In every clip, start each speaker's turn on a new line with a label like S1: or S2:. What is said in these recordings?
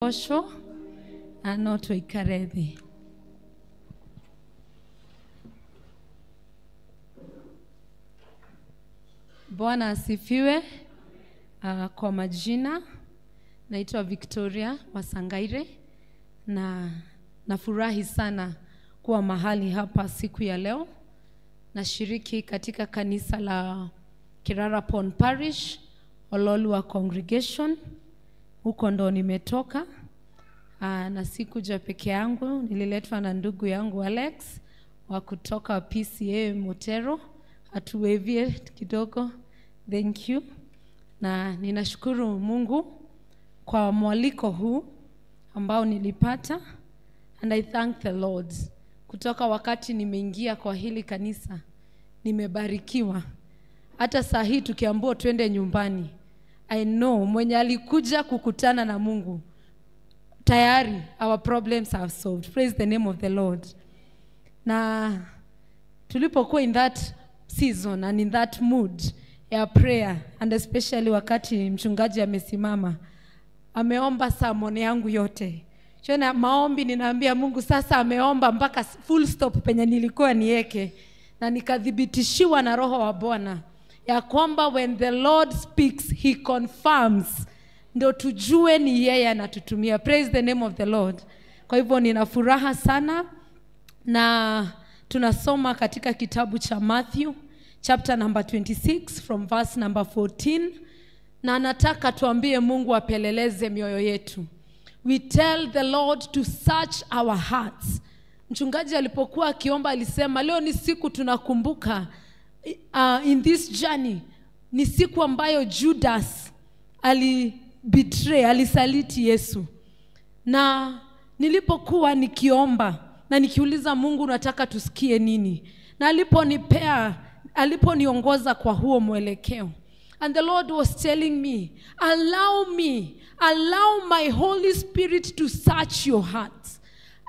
S1: kosho anoto ikarethi. Bwana asifiwe. Kwa majina naitwa Victoria Wasangaire na nafurahi sana kuwa mahali hapa siku ya leo. Nashiriki katika kanisa la Kirara Pond Parish, Ololua Congregation. Huko ndo nimetoka. Na sikuja peke yangu, nililetwa na ndugu yangu Alex wa kutoka PCA Motero. Atuwevie kidogo. Thank you. Na ninashukuru Mungu kwa mwaliko huu ambao nilipata, and I thank the Lord. Kutoka wakati nimeingia kwa hili kanisa nimebarikiwa. Hata saa hii tukiambiwa twende nyumbani, I know mwenye alikuja kukutana na Mungu tayari our problems are solved. Praise the name of the Lord. Na tulipokuwa in that season and in that mood ya prayer, and especially wakati mchungaji amesimama ameomba sermon yangu yote. Chona maombi ninaambia Mungu sasa ameomba mpaka full stop penye nilikuwa niweke, na nikadhibitishiwa na Roho wa Bwana ya kwamba when the Lord speaks he confirms, ndio tujue ni yeye anatutumia. Praise the name of the Lord. Kwa hivyo nina furaha sana, na tunasoma katika kitabu cha Matthew chapter number 26 from verse number 14, na nataka tuambie Mungu apeleleze mioyo yetu. We tell the Lord to search our hearts. Mchungaji alipokuwa akiomba alisema leo ni siku tunakumbuka in this journey ni siku ambayo Judas alisaliti Yesu. Na nilipokuwa nikiomba na nikiuliza Mungu nataka tusikie nini, na aliponiongoza kwa huo mwelekeo, and the Lord was telling me, allow my Holy Spirit to search your hearts.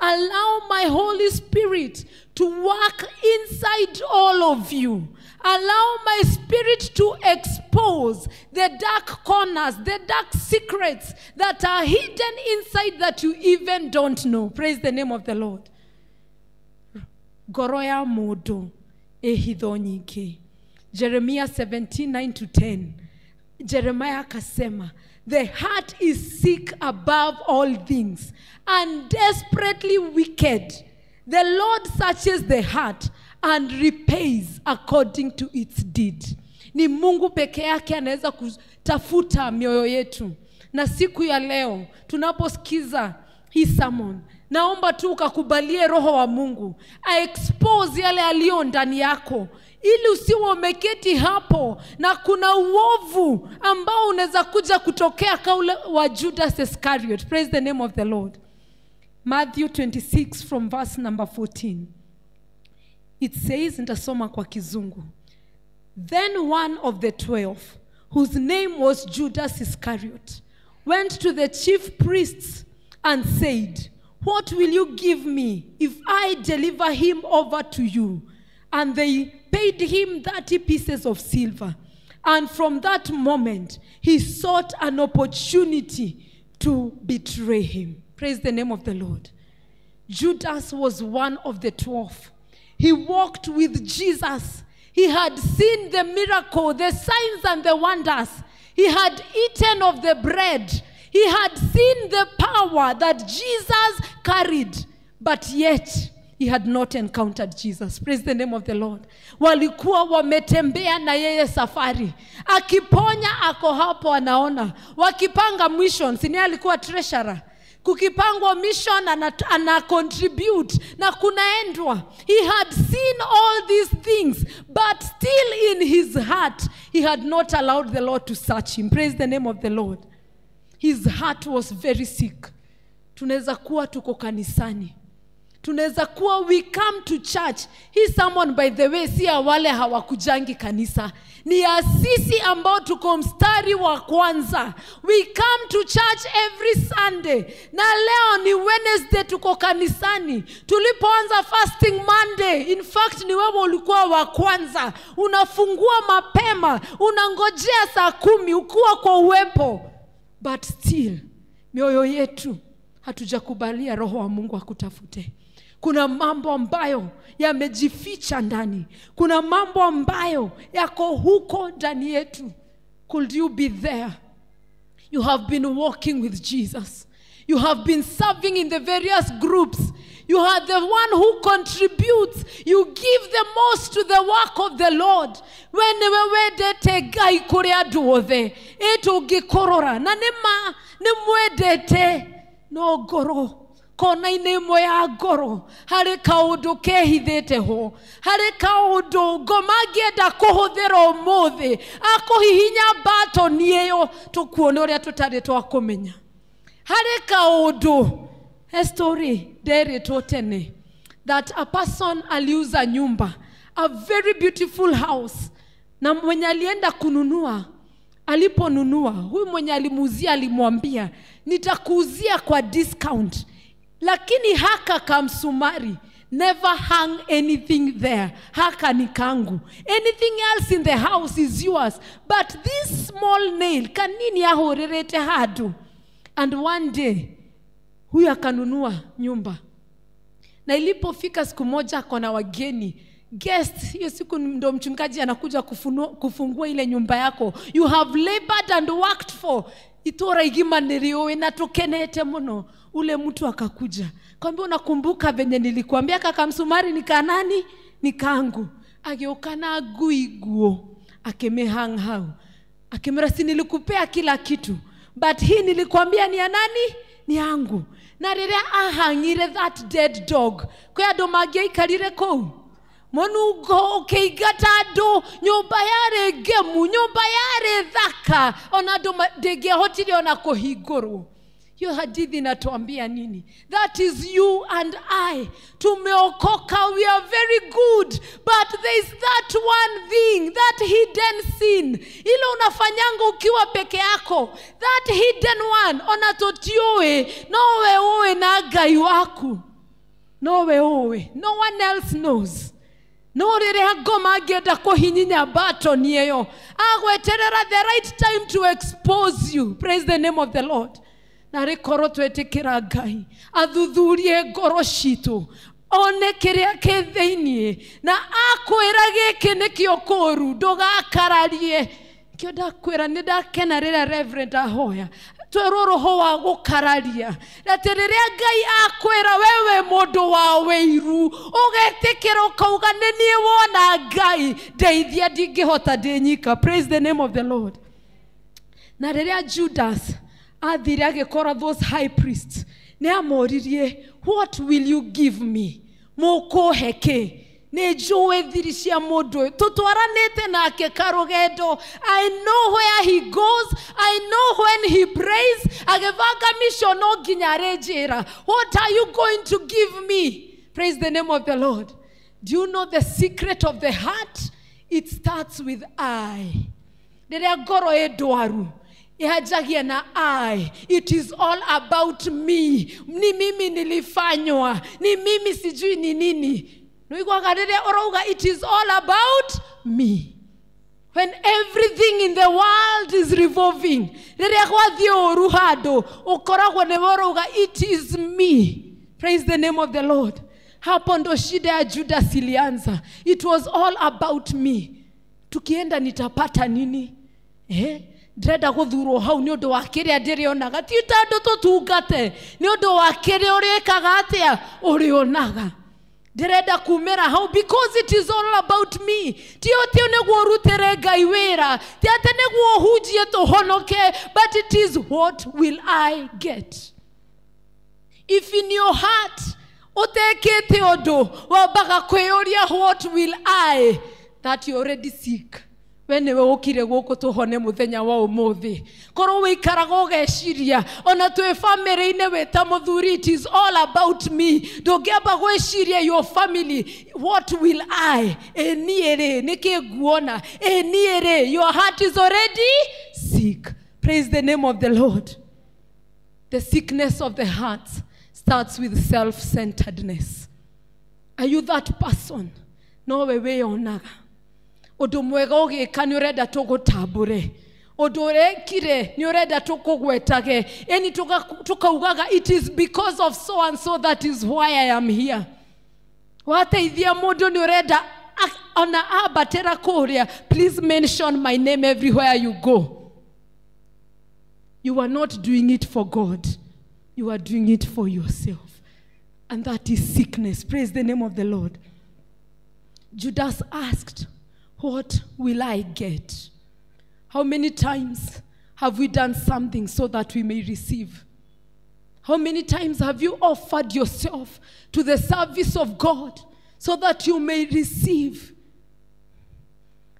S1: Allow my Holy Spirit to work inside all of you. Allow my Spirit to expose the dark corners, the dark secrets that are hidden inside that you even don't know. Praise the name of the Lord. Goroya modo ehidhonyike. Jeremiah 17:9-10. Jeremiah akasema, the heart is sick above all things and desperately wicked. The Lord searches the heart and repays according to its deed. Ni Mungu peke yake anaweza kutafuta mioyo yetu. Na siku ya leo tunaposikiza hii sermon, naomba tu ukakubalie Roho wa Mungu expose yale yaliyo ndani yako, ili usiwe umeketi hapo na kuna uovu ambao unaweza kuja kutokea kaule wa Judas Iscariot. Praise the name of the Lord. Matthew 26 from verse number 14. It says, nitasoma kwa Kizungu. Then one of the 12, whose name was Judas Iscariot, went to the chief priests and said, what will you give me if I deliver him over to you? And they paid him 30 pieces of silver. And from that moment, he sought an opportunity to betray him. Praise the name of the Lord. Judas was one of the 12. He walked with Jesus. He had seen the miracle, the signs and the wonders. He had eaten of the bread. He had seen the power that Jesus carried. But yet, he had not encountered Jesus. Praise the name of the Lord. Walikuwa wametembea na yeye safari. Akiponya ako hapo anaona. Wakipanga mission, sini alikuwa treasurer. Kukipangwa mission ana contribute na kunaendwa. He had seen all these things, but still in his heart, he had not allowed the Lord to search him. Praise the name of the Lord. His heart was very sick. Tunaweza kuwa tuko kanisani. Tunaweza kuwa we come to church. Hii someone by the way si ya wale hawakujangi kanisa. Ni ya sisi ambao tuko mstari wa kwanza. We come to church every Sunday. Na leo ni Wednesday tuko kanisani. Tulipoanza fasting Monday. In fact ni wewe ulikuwa wa kwanza. Unafungua mapema. Unangojea saa 10 ukuwa kwa uwepo. But still mioyo yetu hatujakubalia roho wa Mungu akutafute. Kuna mambo ambayo yamejificha ndani. Kuna mambo ambayo yako huko ndani yetu. Could you be there? You have been walking with Jesus. You have been serving in the various groups. You are the one who contributes. You give the most to the work of the Lord. When we dete gai kuri andu othe, eto gikorora na nema nimwedete no goro. Kona inemo ya goro hari kaundu kehithete ho hari kaundu ngomagienda kuhuthira umuthi akuhihinya batoni iyo tukuone uria tutari twakumenya hari kaundu. A story there totene that a person aliuza nyumba, a very beautiful house, na mwenye alienda kununua, aliponunua huyu mwenye alimuuzia alimwambia nitakuuzia kwa discount, lakini haka kamsumari, never hang anything there, haka ni kangu, anything else in the house is yours, but this small nail kanini ahorerete hadu. And one day huyu akanunua nyumba, na ilipofika siku moja akona wageni guest, hiyo siku ndo mchungaji anakuja kufungua ile nyumba yako. You have labored and worked for itora igimaniriwe na tukenete muno. Ule mtu akakuja kwambia unakumbuka venye nilikuambia kaka msumari ni kanani ni kangu. Ageukana guiguo akemehang hau akemrasi nilikupea kila kitu, but hii nilikuambia ni ya nani? Ni yangu. Na riria ahangire that dead dog kwa ndo magia ikarire kou monugo ukeigata ndo nyumba yare gemu, nyumba yare thaka ona ndo dege hotiri ona kuhigoro. Hiyo hadithi inatuambia nini? That is you and I. Tumeokoka, we are very good, but there is that one thing, that hidden sin. Ile unafanyanga ukiwa peke yako. That hidden one, onatotioe, nowe owe na gai waku. Nowe owe, no one else knows. No rere hagoma agenda kuhinyinya baton yeyo. Agweterera the right time to expose you. Praise the name of the Lord. Na rekoro twetekera Ngai athuthurie ngoro citu one kiria ketheinie na akwira giki nikio koru ndugakararie kio ndakwira ni ndakena rira Reverend ahoya twero roho wa gukararia ratiriria Ngai akwira wewe mundu wa weiru ugetikira ukauga nenie wona Ngai ndeithia ndingihota ndinyika. Praise the name of the Lord. Na riria Judas athire agikora those high priests ne amoririe, what will you give me? Moko heke ne joe thirisia modo tutwaranete nake karugendo. I know where he goes, I know when he prays. Agevanga mission no ginyarejera. What are you going to give me? Praise the name of the Lord. Do you know the secret of the heart? It starts with I. Dere goro edwaru ihajagia na I. It is all about me. Ni mimi nilifanywa, ni mimi sijui ni nini. Nuigwagarere orouga it is all about me. When everything in the world is revolving, rere kwathio ruhado ukoragwo ne orouga it is me. Praise the name of the Lord. Hapo ndo shida ya Judas ilianza. It was all about me. Tukienda nitapata nini? Dreda kuthuro hau ni undu wa kiria ndirionaga ti tandu tutungate ni undu wa kiria urikaga atia urionaga. Dreda kumera hau because it is all about me. Ti otio neguo rutere Ngai wira, ti ate neguo hujie tuhonoke, but it is what will I get. If in your heart utekete undu wabaga kwioria what will I, that you already seek. Wenewe ukire guku tuhone muthenya wa umuthi koro wikaraga ugeciria ona twe family ine weta muthuri it is all about me. Ndungiamba gwiciria your family, what will I? Eniere niki guona eniere, your heart is already sick. Praise the name of the Lord. The sickness of the heart starts with self-centeredness. Are you that person? No wewe onaga Odu mwega ugika ni urenda tugutabure. odorekire ni urenda tukugwetage eni tukaugaga it is because of so and so that is why I am here. Wateithia mundu ni urenda ona abatera kuria, please mention my name everywhere you go. You are not doing it for God. You are doing it for yourself. And that is sickness. Praise the name of the Lord. Judas asked, what will I get? How many times have we done something so that we may receive? How many times have you offered yourself to the service of God so that you may receive?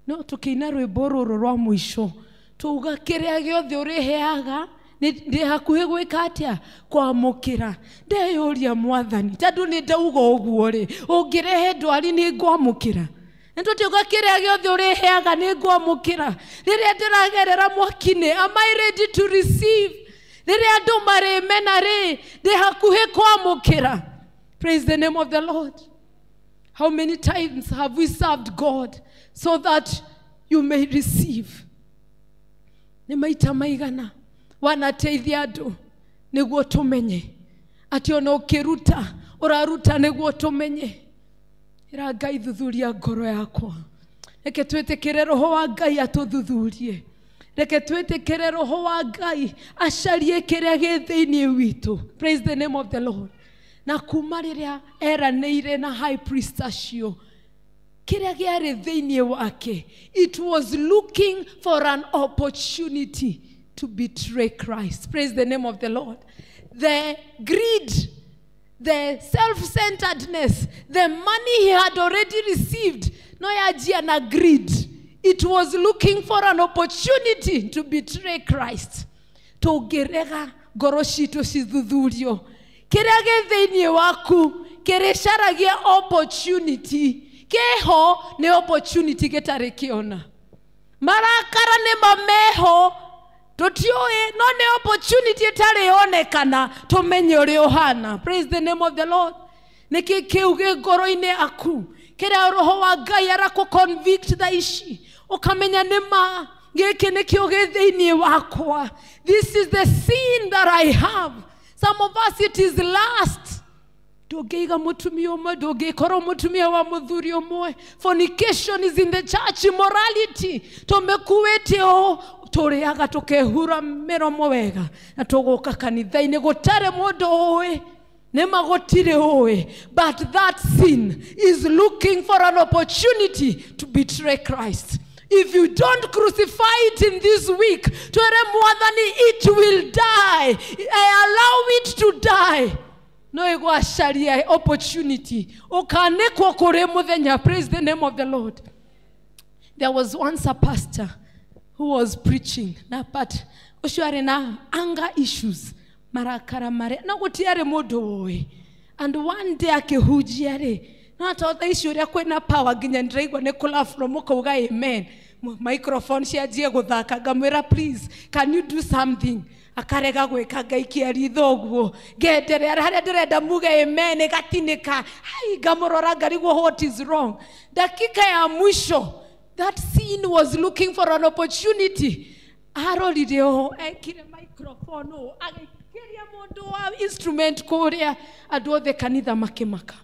S1: No, tukiina rwimbo ruru rwa mwisho tuuga kiria giothe uriheaga ndi hakuhe gwika atia kwamukira. Ndeyuria Mwathani tondu ni ndauga uguo ri ungirehe ndwari ni ngwamukira. Ndio tuuga kiria giothe uriheaga ni ngwamukira. Riria ndiragerera mwakine, am I ready to receive? Riria andu maremena ri ndi hakuhe kwamukira. Praise the name of the Lord. How many times have we served God so that you may receive? Ni maita maigana wanateithia andu niguo tumenye ati ona ukiruta uraruta niguo tumenye. Ira Ngai thuthuria ngoro yakwa. Reke twitikire roho wa Ngai atuthuthurie. Reke twitikire roho wa Ngai acarie kiria gi thiini witu. Praise the name of the Lord. Na kuma riria eranĩire na high priest acio, kiria giari thiini wake, it was looking for an opportunity to betray Christ. Praise the name of the Lord. The greed, the self-centeredness, the money he had already received, no yajia na greed. It was looking for an opportunity to betray Christ. Tugerega goroshito shithuthurio. Kiria gi thiini waku kiricaragia opportunity. Keho ne opportunity getari kiona. Marakara ne mameho tutioe no ne opportunity etari onekana tumenye uri ohana. Praise the name of the Lord. Niki kiuge ngoro-ini aku kiria roho wa Ngai araku convict thaici ukamenya nima giki nikio gi thiini wakwa. This is the sin that I have. Some of us it is lust. Dogeiga mutumia umwe, dogeikoro mutumia wa muthuri umwe. Fornication is in the church. Immorality. Tumekuwete o turiaga tukehura miromo wega na tuguka kanitha-ini gutare mundu oe nema gutire oe. But that sin is looking for an opportunity to betray Christ. If you don't crucify it in this week, it will die. Allow it to die. No ego sharia opportunity. Okanekwa kore muthenya. Praise the name of the Lord. There was once a pastor who was preaching. But ushware na anger issues. Marakara mare. Na gutiare mundu oe. And one day akehujiare. Na tauta issue ya kwena power ginya ndiraigwa ne kula from ukauga amen. Microphone cianjie guthaka ngamwira please can you do something? Akarega gwika ngaikia ritho guo ngenderea haria ndirenda muge amen gatinika hai ngamurora ngarigwo what is wrong. Dakika ya mwisho that sin was looking for an opportunity. Arorire o ekire microphone o agikiria mundu wa instrument kuria andu othe kanitha makimaka.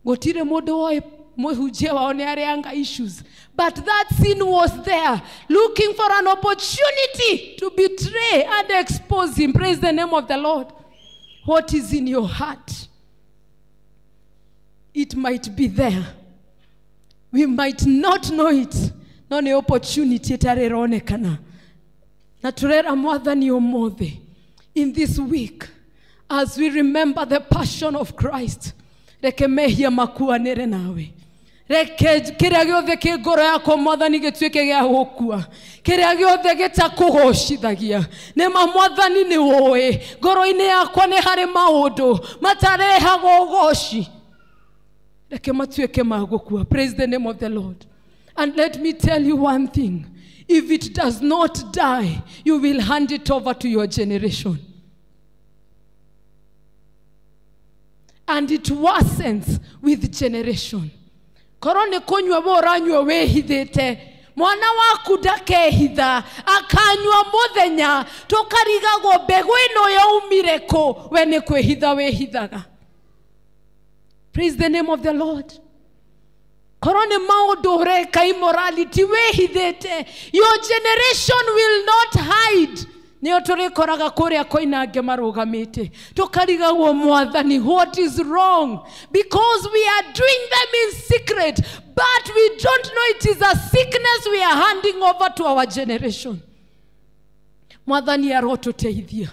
S1: Gotire mundu wa muhujia waone areanga issues. But that sin was there, looking for an opportunity to betray and expose him. Praise the name of the Lord. What is in your heart? It might be there. We might not know it. No ne opportunity etareronekana. Na turera Mwathani omothe. In this week, as we remember the passion of Christ, reke mehia makuanire nawe. Reke kiria giothe ki ngoro yako Mwathani gituike gia gukua. Kiria giothe gitakugoshithagia. Nema Mwathani ni woe. Ngoro-ini yakwa ni hari maundu matarehaga ugoshi. Reke matuike magukua. Praise the name of the Lord. And let me tell you one thing. If it does not die, you will hand it over to your generation. And it worsens with generation. Korone konywa boranywa wehithete mwana waku ndakehitha akanywa muthenya tukarigagwo mbegu ino yaumire ku we ni kwihitha wihithaga. Praise the name of the Lord. Korone maundu ureka immorality wehithete. Your generation will not hide. Nio turikoraga kuria koinange marugamite tukarigagwo mwathani what is wrong because we are doing them in secret but we don't know it is a sickness we are handing over to our generation. Mwathani arotuteithia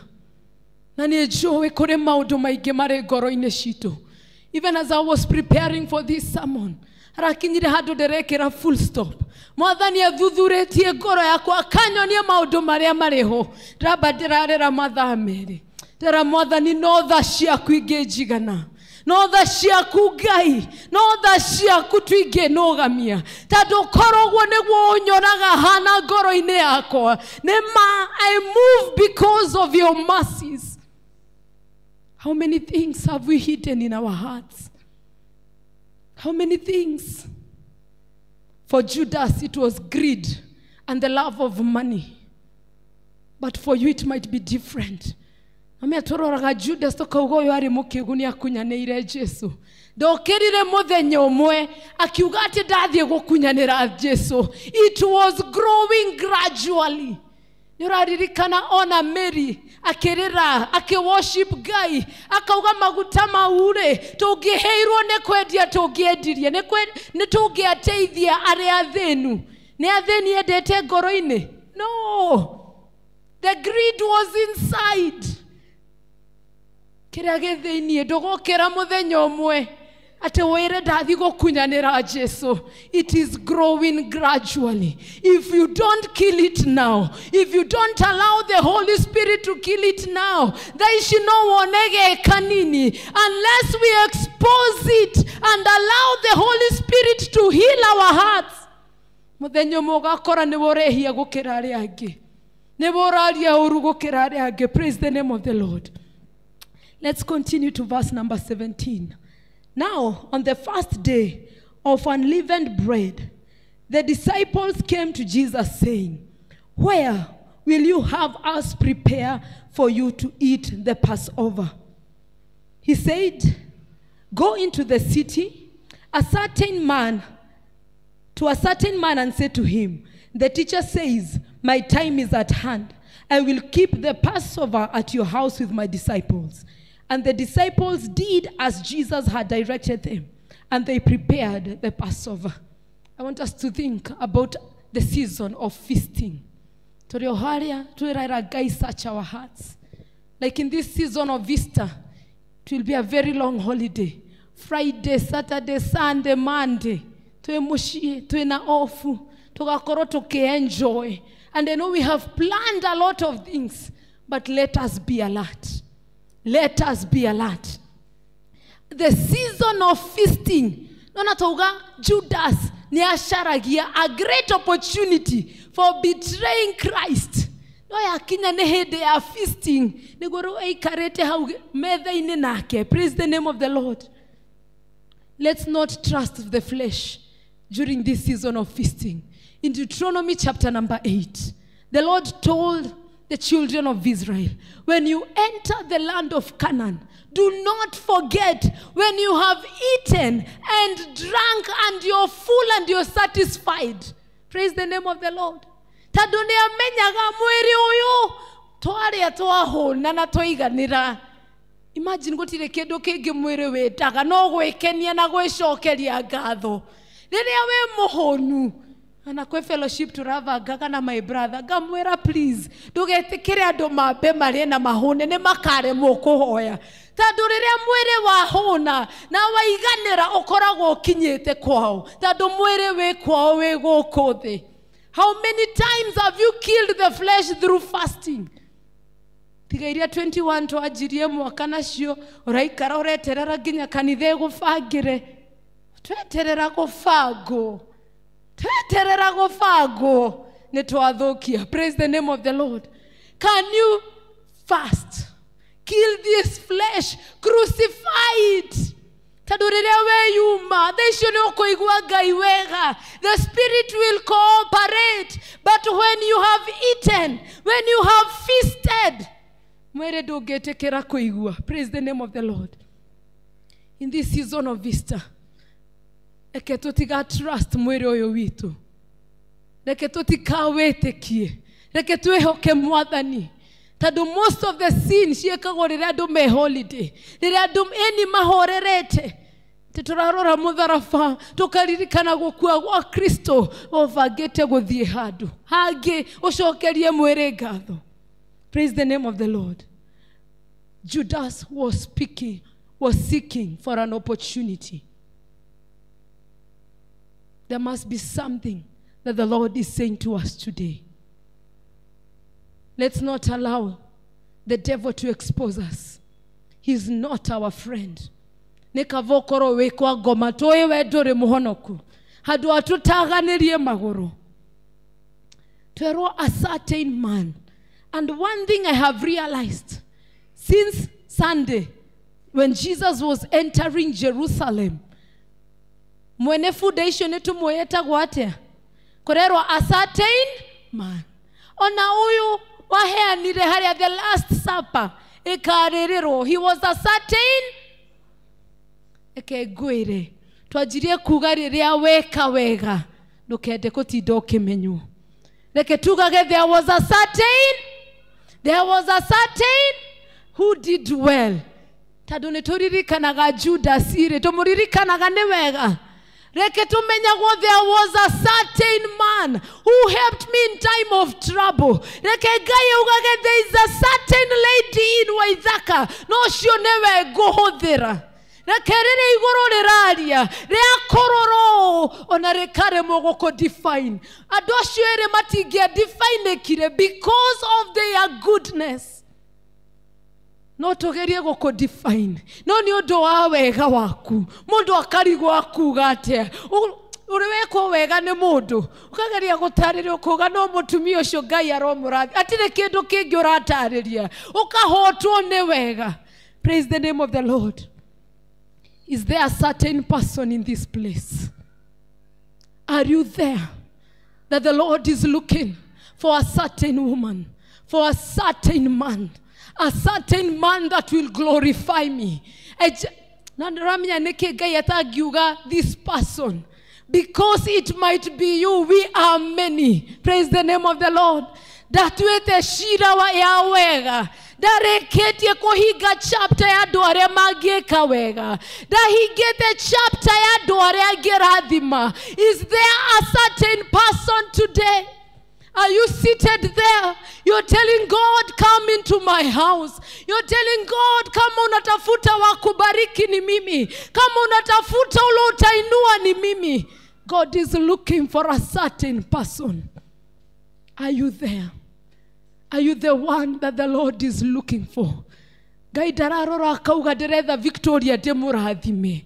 S1: na ni njui kuri maundu maingi mari ngoro-ini citu. Even as I was preparing for this sermon, arakinyire handu nderekera full stop. Mwathani athuthuretie ngoro yakwa akanyonie maundu maria mariho ndamba ndirarera mathaa meri ndera Mwathani no tha ciaku ingĩnjigana no tha ciaku Ngai no tha ciaku twingĩnũgamia tondũ korogwo nĩguo ũnyonaga hana ngoro-inĩ yakwa nĩma I move because of your mercies. How many things have we hidden in our hearts? How many things? For Judas it was greed and the love of money. But for you it might be different. Ame atororaga Judas tokaugo yari mukiguni akunyanire Jesu. Ndokirire muthenya umwe akiuga ati ndathie gukunyanira Jesu. It was growing gradually. Niraririkana ona Mary akirira akiworship Ngai akauga maguta maure tungiheirwo ne kwendia tungiendirie ne tungiateithia ari athenu ne atheni endete ngoro-ini. No, the greed was inside. Kiria githini ndugokera muthenya umwe ati wire ndathi gukunyanira Jesu. It is growing gradually. If you don't kill it now, if you don't allow the Holy Spirit to kill it now, there is no onege kanini unless we expose it and allow the Holy Spirit to heal our hearts. Muthenya mugakora ni borehia gukira ari angi ni boraria uru gukira ari angi. Praise the name of the Lord. Let's continue to verse number 17. Now, on the first day of unleavened bread, the disciples came to Jesus saying, "Where will you have us prepare for you to eat the Passover?" He said, "Go into the city, a certain man and say to him, 'The teacher says, my time is at hand. I will keep the Passover at your house with my disciples.' And the disciples did as Jesus had directed them, and they prepared the Passover." I want us to think about the season of feasting. Search our hearts. Like in this season of Easter, it will be a very long holiday. Friday, Saturday, Sunday, Monday. Tuena ofu. Tugakoro toke enjoy. And I know we have planned a lot of things, but let us be alert. Let us be alert. The season of feasting. Nonatoga Judas ni asharagia a great opportunity for betraying Christ. No ya kinya nehede ya feasting. Nigoro eikarete hau medha ine nake. Praise the name of the Lord. Let's not trust the flesh during this season of feasting. In Deuteronomy chapter number 8, the Lord told the children of Israel, when you enter the land of Canaan, do not forget when you have eaten and drunk and you're full and you're satisfied. Praise the name of the Lord. Tadunia menyaga mweri uyu toaria toahona na toiganira. Imagine gutire kindu kingi mwiri wetaga no gwikenia na gwicokeria ngatho. Riria we muhonu ana kwe fellowship turavaga na my brother gamwera please ndugetikire andu mambe mari na mahune ne makare mukuhoya tandu riria mwiri wahuna na waiganira ukoragwo ukinyite kwao tandu mwiri wi kwao wi guku thi. How many times have you killed the flesh through fasting? Tigairia 21 twajirie mwaka nacio uraikara ureterera nginya kanithe gufangire tweterera gufango Praise the name of the Lord. Can you fast? Kill this flesh. Crucify it. Taduriria we yuma. They should know koigwa gaiwega. The Spirit will cooperate. But when you have eaten, when you have feasted, praise the name of the Lord. In this season of Easter, eke tutiga trust mwere oyo witu. Eke tutika wetekie. Eke tuehoke mwathani. Tadu most of the sins yekagwo rĩrĩa andũ me holiday. Rĩrĩa andũ eni mahorerete. Titurarora mutharaba tukaririkana gukua gwa Kristo ovagete guthie handu. Hangi ucokerie mwere ngatho. Praise the name of the Lord. Judas was seeking for an opportunity. There must be something that the Lord is saying to us today. Let's not allow the devil to expose us. He's not our friend. Nekavokoro wekwa goma toye wedore muhonoku. Hadu atutaganirie maguru. Twero a certain man. And one thing I have realized, since Sunday, when Jesus was entering Jerusalem, mwene foundation etu moyeta gwate. Korero a certain man. Ona uyu waheanire haria the Last Supper. Ekarerero. He was a certain eke gwire. Twajirie kuga riria weka wega. Ndukende kutinda ukimenyo. Leke tugage there was a certain who did well. Tadone turirikanaga Judas ire. Tumuririkanaga newega. Leke tumenyago there was a certain man who helped me in time of trouble. Leke gaye ugage there is a certain lady in Waithaka. No shionewe gohodera. Rekerere igoro leraria. Rea kororo. Ona rekare mogoko define. Adoshuere matigia define kire because of their goodness. No togerie goko define. No ni odo wa wega waku. Mundu akarigwa akuga atia. Uriweko wega ne mundu. Ukageria gutariria kuga no mutumia ucio Ngai aromurathi. Atire kindu kingi uratariria. Ukahotwo ne wega. Praise the name of the Lord. Is there a certain person in this place? Are you there? That the Lord is looking for a certain woman, for a certain man, a certain man that will glorify me. This person, because it might be you, we are many. Praise the name of the Lord. That with the shira wa yawega. Dareketie kohiga chapter ya doare mageka wega. Da he get the chapter ya doare agerathima. Is there a certain person today? Are you seated there? You're telling God, come into my house. You're telling God, come unatafuta wakubariki ni mimi. Come unatafuta ulo utainua ni mimi. God is looking for a certain person. Are you there? Are you the one that the Lord is looking for? Gai dararora kauga dereza Victoria demurathime.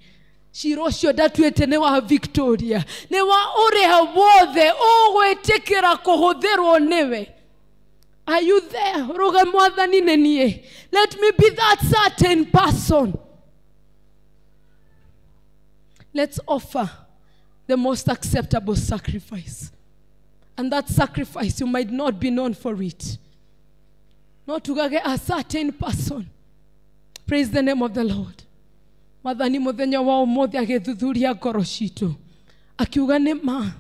S1: Shirosho datuete newa Victoria. Newa oreha wothe ogwetekera kuhotherwo newe. Are you there? Roga mwathani nenie. Let me be that certain person. Let's offer the most acceptable sacrifice. And that sacrifice, you might not be known for it. Not to get a certain person. Praise the name of the Lord. Madhani muthenya wa umuthi agithuthuria ngoro citu. Akiuga nima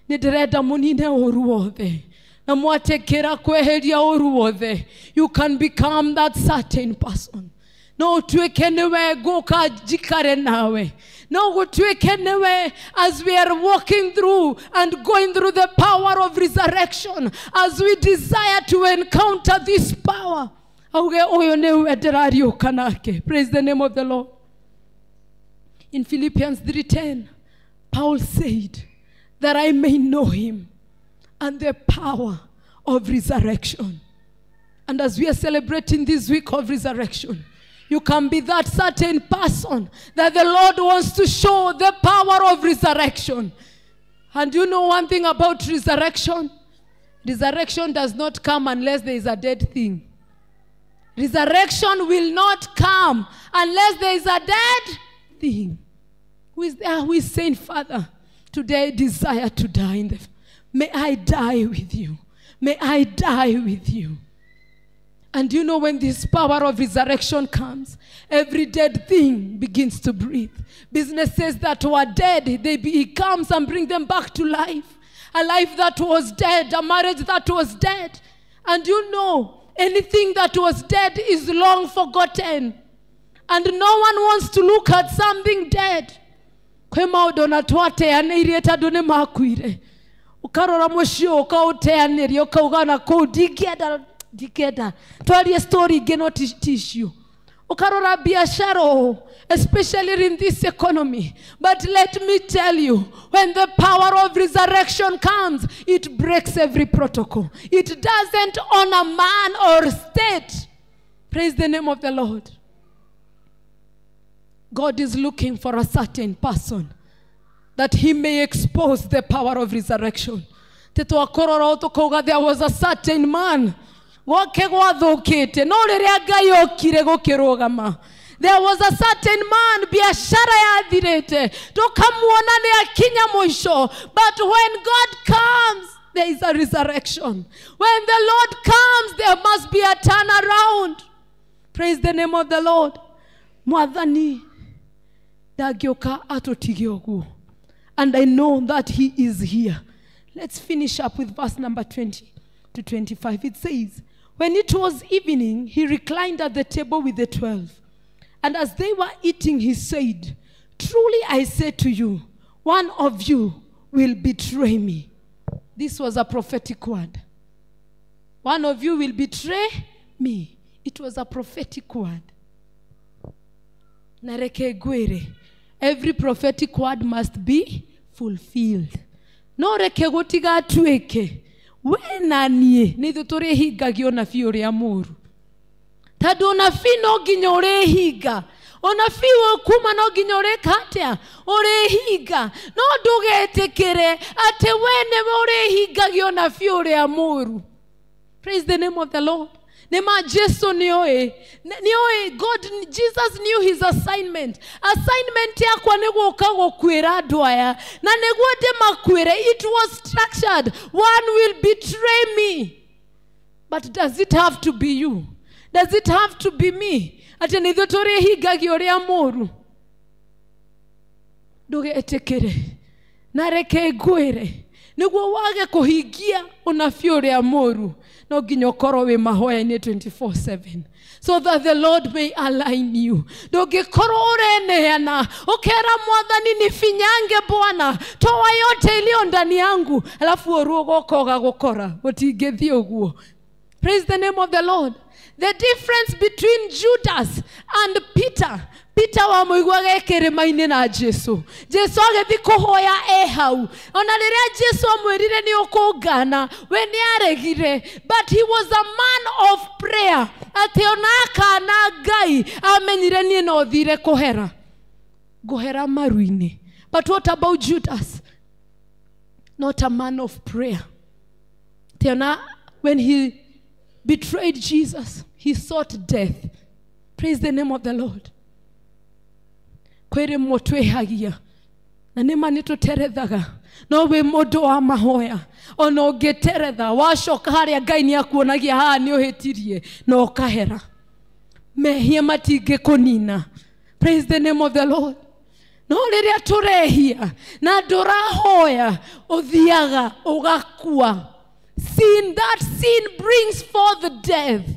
S1: nidirenda munine uru wothe. Na mwatekera kweheria uru wothe. You can become that certain person. No tuweke newe goka jikare nawe. No tuweke newe as we are walking through and going through the power of resurrection. As we desire to encounter this power. Praise the name of the Lord. In Philippians 3:10, Paul said, that I may know him and the power of resurrection. And as we are celebrating this week of resurrection, you can be that certain person that the Lord wants to show the power of resurrection. And you know one thing about resurrection? Resurrection does not come unless there is a dead thing. Resurrection will not come unless there is a dead thing. Who is there? Who is saying, Father, Today I desire to die in the... May I die with you. May I die with you. And you know, when this power of resurrection comes, every dead thing begins to breathe. Businesses that were dead, he comes and brings them back to life. A life that was dead, a marriage that was dead. And you know, anything that was dead is long forgotten. And no one wants to look at something dead. Ukarora mushio ukauteaniria ukaugana ko digeda twarie story geno tissue ukarora biashara, especially in this economy. But let me tell you, when the power of resurrection comes, it breaks every protocol. It doesn't honor man or state. Praise the name of the Lord. God is looking for a certain person that he may expose the power of resurrection. There was a certain man. There was a certain man, but when God comes, there is a resurrection. When the Lord comes, there must be a turnaround. Praise the name of the Lord. And I know that he is here. Let's finish up with verse number 20 to 25. It says, when it was evening, he reclined at the table with the 12. And as they were eating, he said, truly I say to you, one of you will betray me. This was a prophetic word. One of you will betray me. It was a prophetic word. Every prophetic word must be fulfilled. No reke gotiga tueke. We nanie nithu turi hingagio na fi uri amuru. Tadu na fi no ginyore higa. Ona fi kuma no ginyore katea. Ore higa. No dugetekere ate wene ore hingagio na fi uri amuru. Praise the name of the Lord. God, Jesus knew his assignment. Assignment yakwa nego kago kwera dwaya. Na nego de makwere. It was structured. One will betray me. But does it have to be you? Does it have to be me? Ate nidotore higagi ore amoru. Doge etekere. Nareke gwere. Nego wage kuhigia unafiore amoru. No ginyokoro we mahoya in 24/7. So that the Lord may align you. Doge korore neana. Okera mwadhani nifinyange Bwana. Toa yote ilio ndani yangu. Alafu orugo koga gokora. Otigethi oguo. Praise the name of the Lord. The difference between Judas and Peter. Peter wa muigwage keremaine na Jesu. Jesu agethi kuhoya ehau. Ona riria Jesu amwirire ni ukungana, we ni aregire, but he was a man of prayer. Ati ona kana Ngai amenyire ni no thire kuhera. Gohera maruine. But what about Judas? Not a man of prayer. Teona, when he betrayed Jesus, he sought death. Praise the name of the Lord. Kwere motwe hagia. Na nema nito terethaga. No we modo wa mahoya. Ono geteretha. Washoka haria Ngai ni akuonagia haa ni ohetirie. No kahera. Mehia matige konina. Praise the name of the Lord. No liria turehia. Na dorahoya. Odhiaga. Ogakua. Sin, that sin brings forth the death.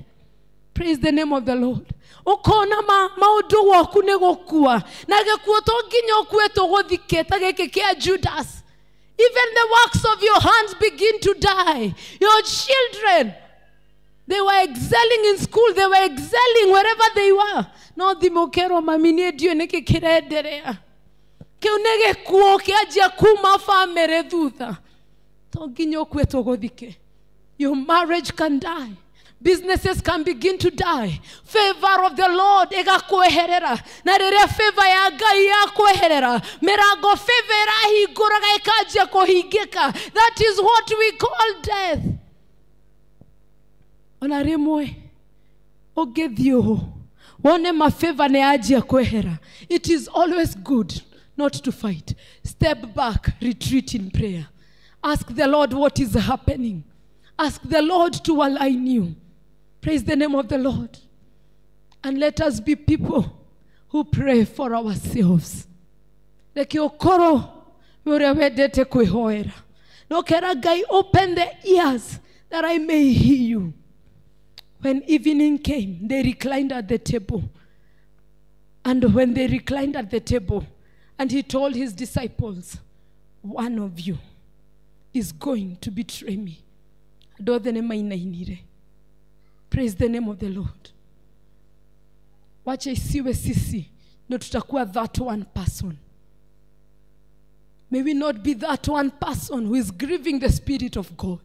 S1: Praise the name of the Lord. Okona maudu waku negokua. Nagekuo toginyo kweto godhiketa gekekea Judas. Even the works of your hands begin to die. Your children, they were excelling in school. They were excelling wherever they were. No dimokero mamine dio neke kirederea. Keunege kuo keajia kumafa meredutha. Toginyo kweto godhike. Your marriage can die. Businesses can begin to die. Favor of the Lord egakweherera. Na rere favor ya Ngai yakweherera. Merago favor ahi guraga ikaje kohigeka. That is what we call death. Onaremwe ogethio. One ma favor ne aje kwehera. It is always good not to fight. Step back, retreat in prayer. Ask the Lord what is happening. Ask the Lord to align you. Praise the name of the Lord. And let us be people who pray for ourselves. Like okoro urewedete kuihoera. No keragai, open the ears that I may hear you. When evening came, they reclined at the table. And when they reclined at the table, and he told his disciples, one of you is going to betray me. Praise the name of the Lord. Wacha isiwe sisi no tutakuwa that one person. May we not be that one person who is grieving the Spirit of God.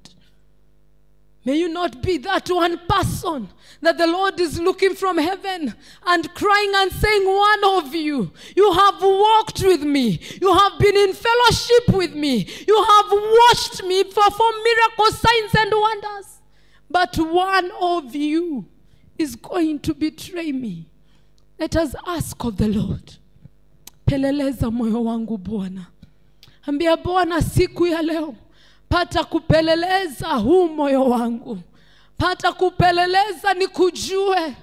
S1: May you not be that one person that the Lord is looking from heaven and crying and saying, one of you, you have walked with me. You have been in fellowship with me. You have watched me perform miracles, signs and wonders. But one of you is going to betray me. Let us ask of the Lord. Peleleza moyo wangu Bwana. Ambia Bwana siku ya leo, pata kupeleleza huu moyo wangu. Pata kupeleleza nikujue.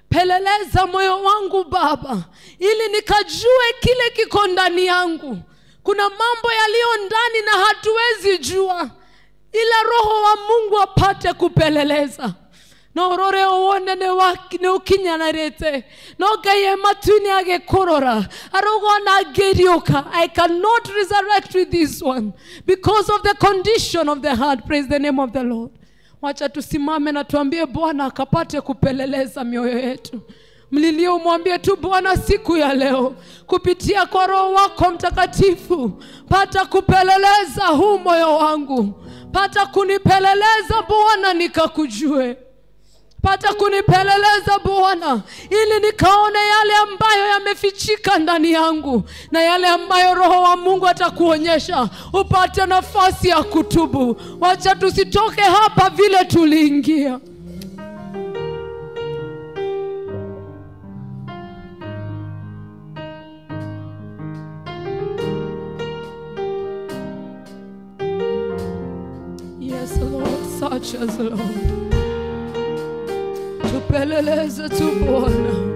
S1: Peleleza moyo wangu Baba, ili nikajue kile kiko ndani yangu. Kuna mambo yaliyo ndani na hatuwezi jua, ila Roho wa Mungu apate kupeleleza. No rore uone ne ukinyanarete. No gaye matuni age korora. Arogona gerioka. I cannot resurrect with this one because of the condition of the heart. Praise the name of the Lord. Wacha tusimame na tuambie Bwana akapate kupeleleza mioyo yetu. Mlilie umwambie tu Bwana siku ya leo, kupitia kwa Roho wako Mtakatifu, pata kupeleleza huu moyo wangu. Pata kunipeleleza Bwana nikakujue. Pata kunipeleleza Bwana, ili nikaone yale ambayo yamefichika ndani yangu, na yale ambayo Roho wa Mungu atakuonyesha, upate nafasi ya kutubu. Wacha tusitoke hapa vile tuliingia. Yes, Lord, search us, Lord. Tupeleleze tu Bwana.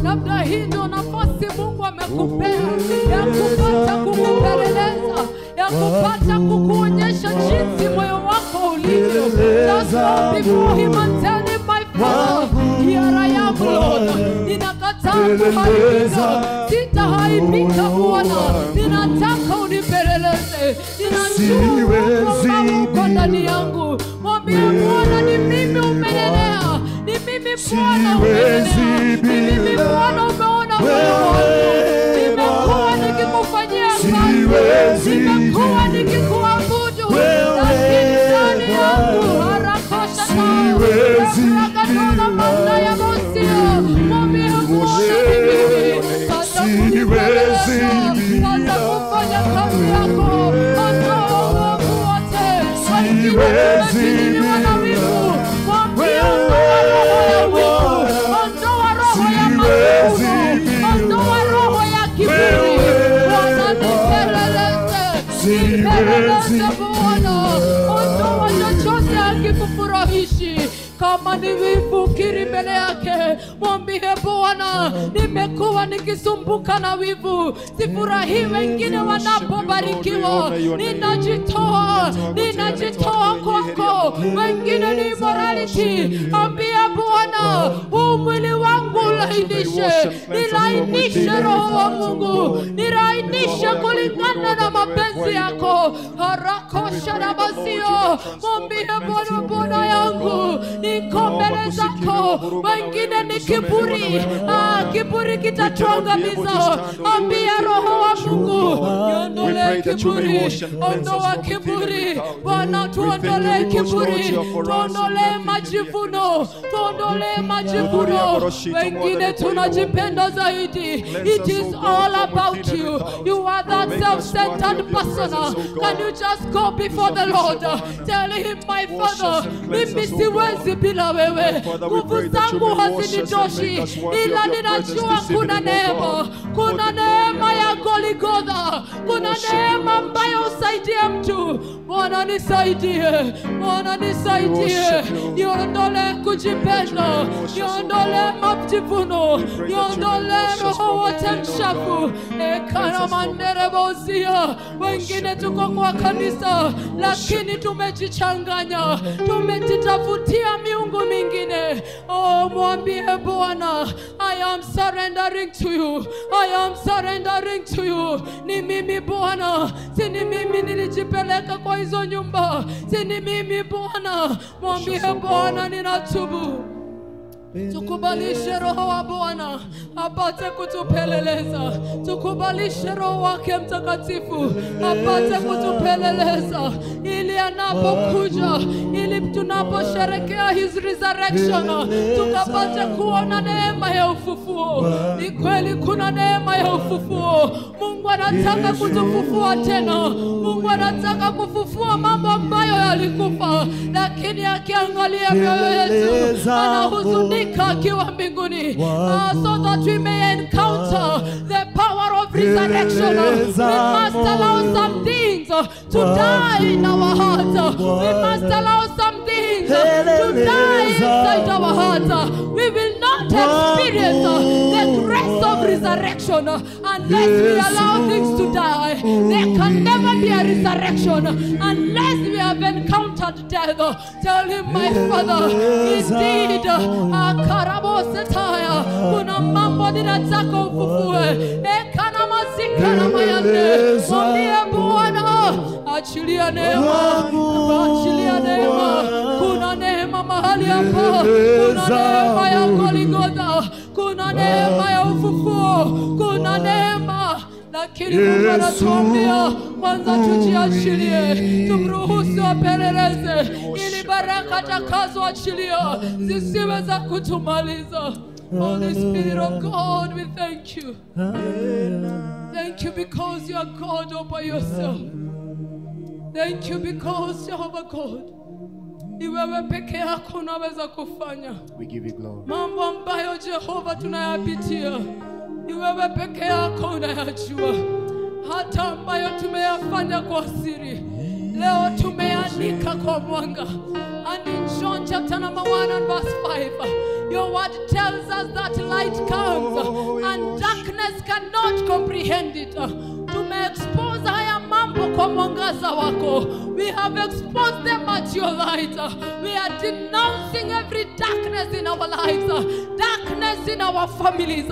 S1: Labda hii ndio nafasi Mungu amekupea ya kupata kukupeleleza, ya kupata kukuonyesha jinsi moyo wako ulivyo. Just before him and tell him, my Father, here I am, Lord. Ninakataa kuharibika, sitaharibika Bwana. Ninataka unipeleleze. Ninajua uko ndani yangu. Mwambie Bwana, ni mimi umenelea. Ni mimi Bwana umenelea. Ni mimi Bwana umeona moyo wangu. Nimekuwa nikikufanyia kazi. Nimekuwa nikikuabudu. Lakini ndani yangu harakosha nao. Rakatona manda ya mosio. Mwambie Bwana ni mimi. Kata kunipeleza. Kata kufanya umekirimiwa na wivu. Mwambie ondoa roho ya wivu, ondoa roho ya majivuno, ondoa roho ya kiburi. Bwana nipeleleze, nipeleleze Bwana, ondoa chochote hakikufurahishi. Kama ni wivu kiri mbele yake, mwambie Bwana, nimekuwa nikisumbuka na wivu, sifurahi wengine wanapobarikiwa. Ninajitoa kwako, wengine ni immorality. Ambia Bwana, mwili wangu ulainishe, nilainishe Roho wa Mungu, nilainishe kulingana na mapenzi yako. Harako sharabasio, mwambie Bwana yangu, niko mbele zako. Wengine ni kiburi, kiburi kitatuangamiza. Ambia Roho wa Mungu, niondole kiburi, ondoa kiburi. Bwana tuondole kiburi, tuondole majivuno, tuondole majivuno. Wengine tunajipenda zaidi. It is all about you. You are that self-centered person. Can you just go before the Lord? Tell him, my Father, mimi siwezi bila wewe. Nguvu zangu hazinitoshi, ila ninajua kuna neema. Kuna neema ya Golgotha. Kuna neema ambayo usaidia mtu. Bwana nisaidie, Bwana nisaidie. Niondole kujipenda, niondole majivuno, niondole roho wote mchafu. Ekana mandere bozia. Wengine tuko kwa kanisa, lakini tumejichanganya, tumejitafutia miungu mingine. Oh, mwambie Bwana, I am surrendering to you. I am surrendering to you. Ni mimi Bwana, si ni mimi nilijipeleka kwa hizo nyumba, si ni mimi Bwana. Mwambie Bwana, ninatubu. Tukubalishe Roho wa Bwana apate kutupeleleza. Tukubalishe Roho wake Mtakatifu apate kutupeleleza, ili anapokuja, ili tunaposherehekea his resurrection, tukapate kuona neema ya ufufuo. Ni kweli kuna neema ya ufufuo. Mungu anataka kutufufua tena. Mungu anataka kufufua mambo ambayo yalikufa, lakini akiangalia mioyo yetu anahuzunika akiwa mbinguni. So that we may encounter the power of resurrection, we must allow some things to die in our heart. We must allow some things to die inside our heart. We will not experience the grace of resurrection unless we allow things to die. There can never be a resurrection unless we have encountered death. Tell him, my Father, indeed, karabosetaya, kuna mambo ninataka ufufue. Ekana mazika na mayande. Mwambie Bwana, achilia neema, achilia neema. Kuna neema mahali hapa, kuna neema ya Golgotha, kuna neema ya ufufuo, kuna neema. Lakini Mungu anatuambia kwanza tujiachilie, tumruhusu apeleleze, ili baraka atakazoachilia zisiwe za kutumaliza. Holy Spirit of God, we thank you. Thank you because you are God all by yourself. Thank you because Jehovah God, ni wewe peke yako unaweza kufanya.
S2: We give you glory.
S1: Mambo ambayo Jehova tunayapitia, ni wewe peke yako unayajua. Hata ambayo tumeyafanya kwa siri, leo tumeandika kwa mwanga. And in John chapter number 1 and verse 5, your word tells us that light comes and darkness cannot comprehend it. Tumeexpose haya mambo kwa mwangaza wako. We have exposed them at your light. We are denouncing every darkness in our lives, darkness in our families,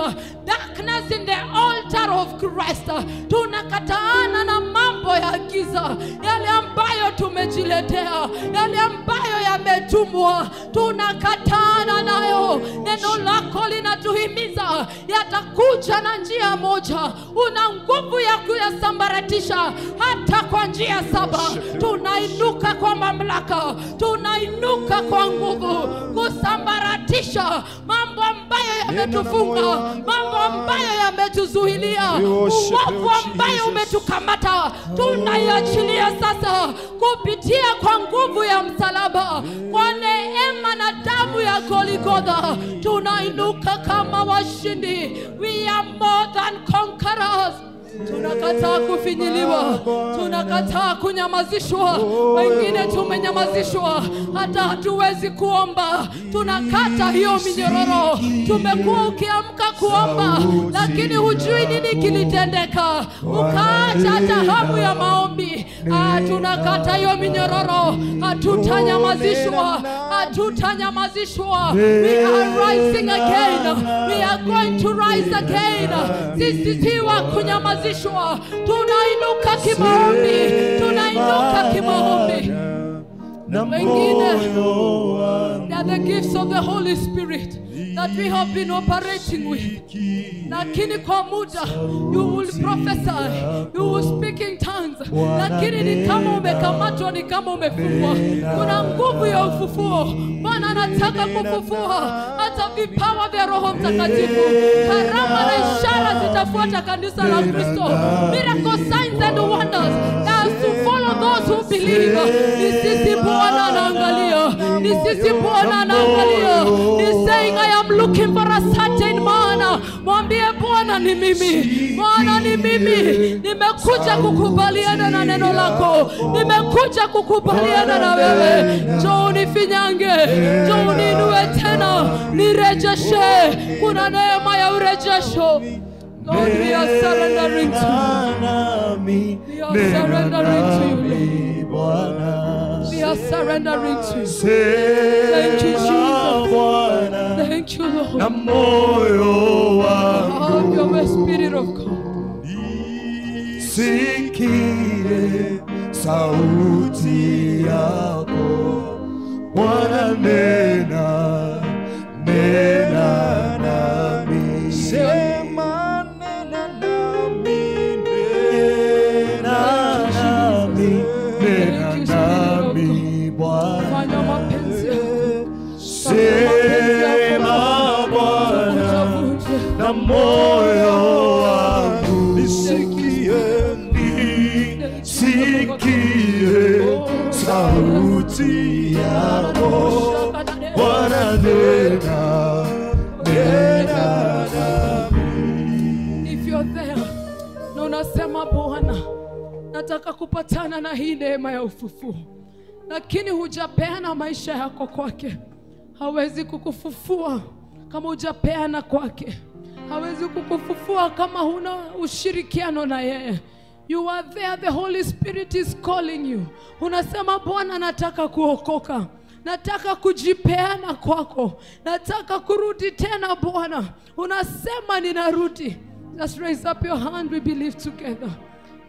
S1: darkness in the altar of Christ. Tunakataana na mambo ya giza, yale ambayo tumejiletea, yale ambayo yametumwa, tunakataana nayo. Neno lako linatuhimiza yatakuja na njia moja. Una nguvu ya kuyasambaratisha hata kwa njia 7. Tunainuka kwa mamlaka, tunainuka kwa nguvu kusambaratisha mambo ambayo yametufunga, mambo ambayo yametuzuilia, uovu ambayo imetukamata, tunaiachilia sasa kupitia kwa nguvu ya msalaba, kwa neema na damu ya Golgotha. Tunainuka kama washindi. We are more than conquerors. Tunakataa kufinyiliwa, tunakataa kunyamazishwa. Wengine tumenyamazishwa, hata hatuwezi kuomba. Tunakata hiyo minyororo. Tumekuwa ukiamka kuomba, lakini hujui nini kilitendeka, ukaacha hata hamu ya maombi. Tunakata hiyo minyororo. Hatutanyamazishwa, hatutanyamazishwa. We are rising again. We are going to rise again. Sisi si wa kunyamazishwa. Tunainuka kimaombi, tunainuka kimaombi. Wengine, they are the gifts of the Holy Spirit that we have been operating with. Lakini kwa muda, you will prophesy, you will speak in tongues. Lakini ni kama umekamatwa, ni kama umefungwa. Kuna nguvu ya ufufuo. Bwana anataka kufufua hata vipawa vya Roho Mtakatifu. Karama na ishara zitafuata kanisa la Kristo. Miracle signs and wonders that will follow those who believe. Ni sisi Bwana anaangalia. Ni sisi Bwana anaangalia. He's saying, I am looking for a certain man. Mwambie Bwana ni mimi. Bwana ni mimi. Nimekuja kukubaliana na neno lako. Nimekuja kukubaliana na wewe. Njoo unifinyange. Njoo uninue tena. Nirejeshe. Kuna neema ya urejesho. Lord, we are surrendering to you. We are surrendering to you, Lord. We are surrendering to you. Thank you, Jesus. Thank you, Lord. Have your Spirit of God.
S2: Sikie sauti yako, Bwana nena, nena nami. Sema nena nami, nena nami, nena nami Bwana.
S1: Fanya mapenzi yako.
S2: Sema Bwana na moyo wangu. Sikie sauti yako, Bwana nena, nena nami.
S1: If you're there na unasema Bwana, nataka kupatana na hii neema ya ufufuo, lakini hujapeana maisha yako kwake, hawezi kukufufua kama hujapeana kwake. Hawezi kukufufua kama huna ushirikiano na yeye. You are there, the Holy Spirit is calling you. Unasema Bwana, nataka kuokoka, nataka kujipeana kwako, nataka kurudi tena Bwana. Unasema ninarudi. Just raise up your hand, we believe together.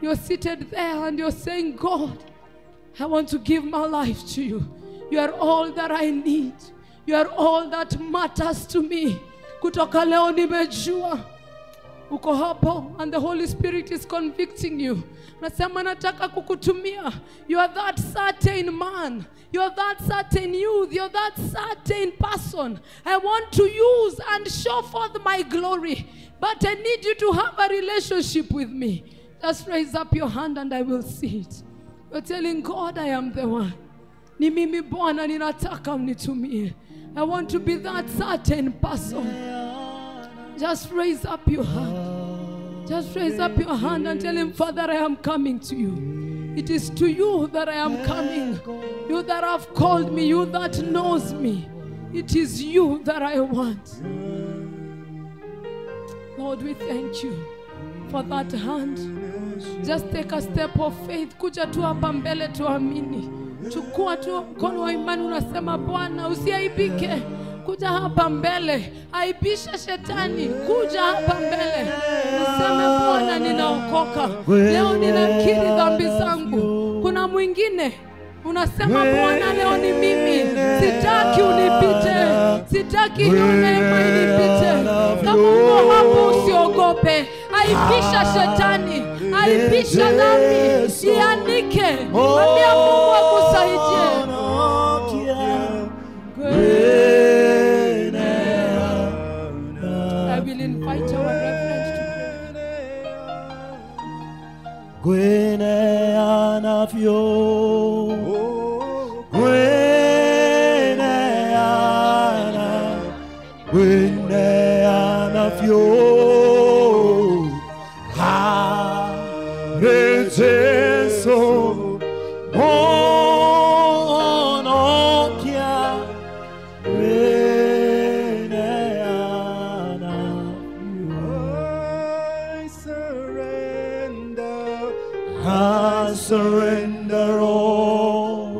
S1: You're seated there and you're saying, God, I want to give my life to you. You are all that I need. You are all that matters to me. Kutoka leo nimejua. Uko hapo and the Holy Spirit is convicting you. Nasema nataka kukutumia. You are that certain man. You are that certain youth. You are that certain person. I want to use and show forth my glory. But I need you to have a relationship with me. Just raise up your hand and I will see it. You're telling God, I am the one. Ni mimi Bwana ninataka unitumie. I want to be that certain person. Just raise up your hand. Just raise up your hand and tell him, Father, I am coming to you. It is to you that I am coming. You that have called me, you that knows me. It is you that I want. Lord, we thank you for that hand. Just take a step of faith. Kuja tu hapa mbele tuamini. Chukua tu mkono wa imani, unasema Bwana, usiaibike. Kuja hapa mbele, aibisha shetani. Kuja hapa mbele, useme Bwana, ninaokoka leo, ninakiri dhambi zangu. Kuna mwingine unasema Bwana, leo ni mimi, sitaki unipite, sitaki hiyo neema inipite. Kama uko hapo, usiogope. Aibisha shetani, aibisha dhambi, ianike. Mwambie Mungu akusaidie. I will invite our reverend to pray.
S2: Gweneanavyo, Gweneanavyo, Harejeso, Monokia, I surrender all.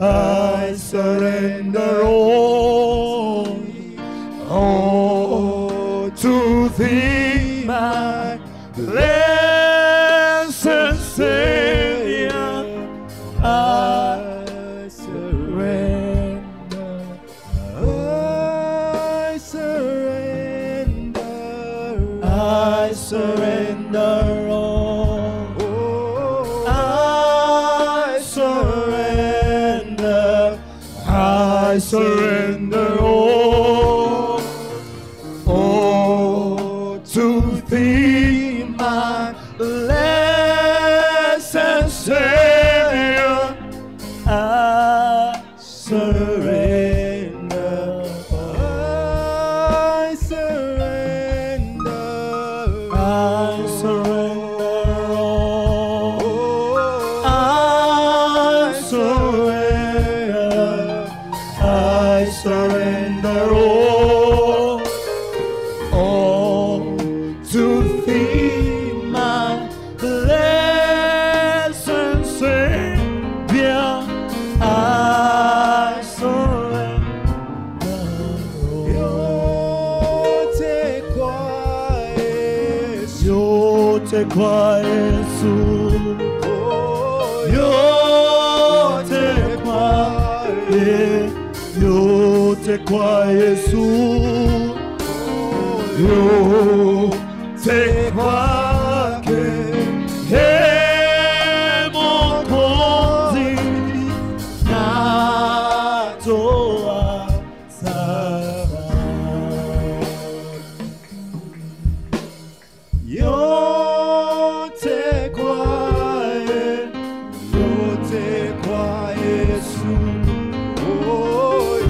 S2: I surrender all. Oh, to thee, my blessed Savior, I surrender. I surrender all. I surrender all. Oh, to thee, my blessed Savior, I surrender. I surrender all. I surrender all. All to thee, my blessed Savior, I surrender all. Yote kwa Yesu, yote kwa Yesu, yote kwake, Mwokozi, natoa sala. Yote kwa Yesu,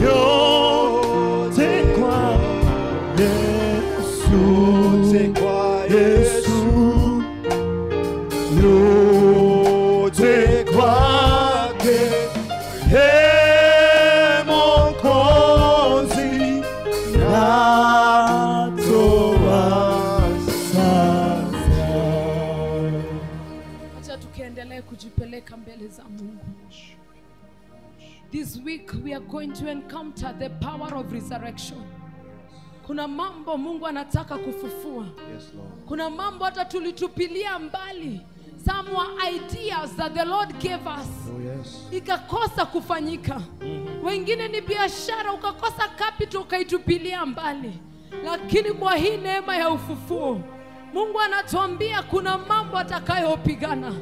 S2: yote kwa Yesu, yote kwake, Mwokozi, natoa sasa.
S1: Acha tukiendelea kujipeleka mbele za Mungu. This week we are going to encounter the power of resurrection. Kuna mambo Mungu anataka kufufua. Kuna mambo hata tulitupilia mbali. Some ideas that the Lord gave us. Ikakosa kufanyika. Wengine ni biashara ukakosa capital ukaitupilia mbali. Lakini kwa hii neema ya ufufuo, Mungu anatuambia kuna mambo atakayopigana.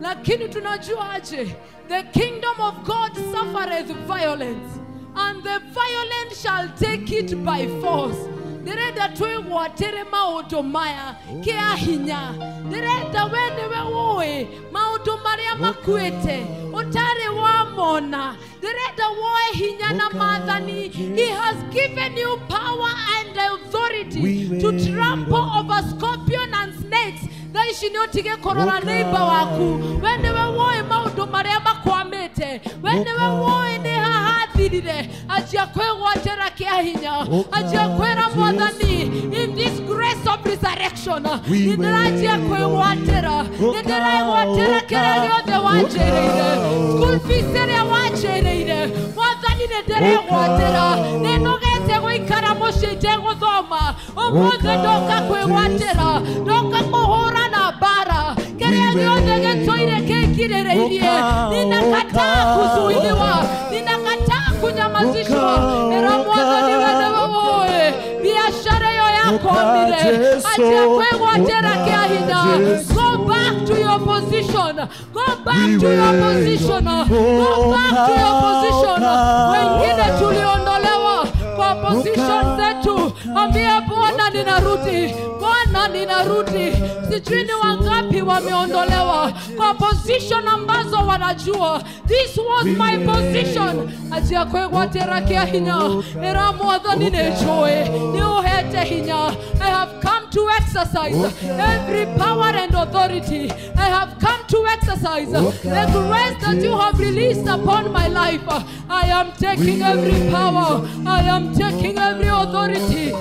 S1: Lakini tunajua aje, the kingdom of God suffereth violence, and the violent shall take it by force. Dereda twegwa terema otomaya kia hinya. Dereda wenewe woe mauto maria makuete otare wa mona. Dereda woe hinya na madhani. He has given you power and authority to trample over scorpion and snakes. Daishi nyotige korora neighbor waku. Wenewe woe mauto maria makwamete. Wenewe woe ne hahathirire. Ajia kwegwa tera kia hinya. Ajia kwera in this grace of resurrection, nidaraje kwewatera, nidaraje kera de wachereire, school fees ere wachereire, wadani nedere watera, nenogete goikara moshete godoma, omoze doka kwewatera, doka kohora na bara, kera yode getoire kekirereirie, ninakataa kuzuiliwa, ninakataa kunyamazishwa, era mwaza niwede woe, biashara yo yako mire, acha kwegwa tera kiahida. Go back to your position, go back to your position, go back to your position. Wengine tuliondolewa kwa position zetu. Ambia Bwana ninarudi. Bwana ninarudi. Sijui ni wangapi wameondolewa kwa position ambazo wanajua this was my position. Ajia kwe waterakia hinya. Era mwadhani nejoe. Ni uhete hinya. I have come to exercise every power and authority. I have come to exercise the grace that you have released upon my life. I am taking every power. I am taking every authority.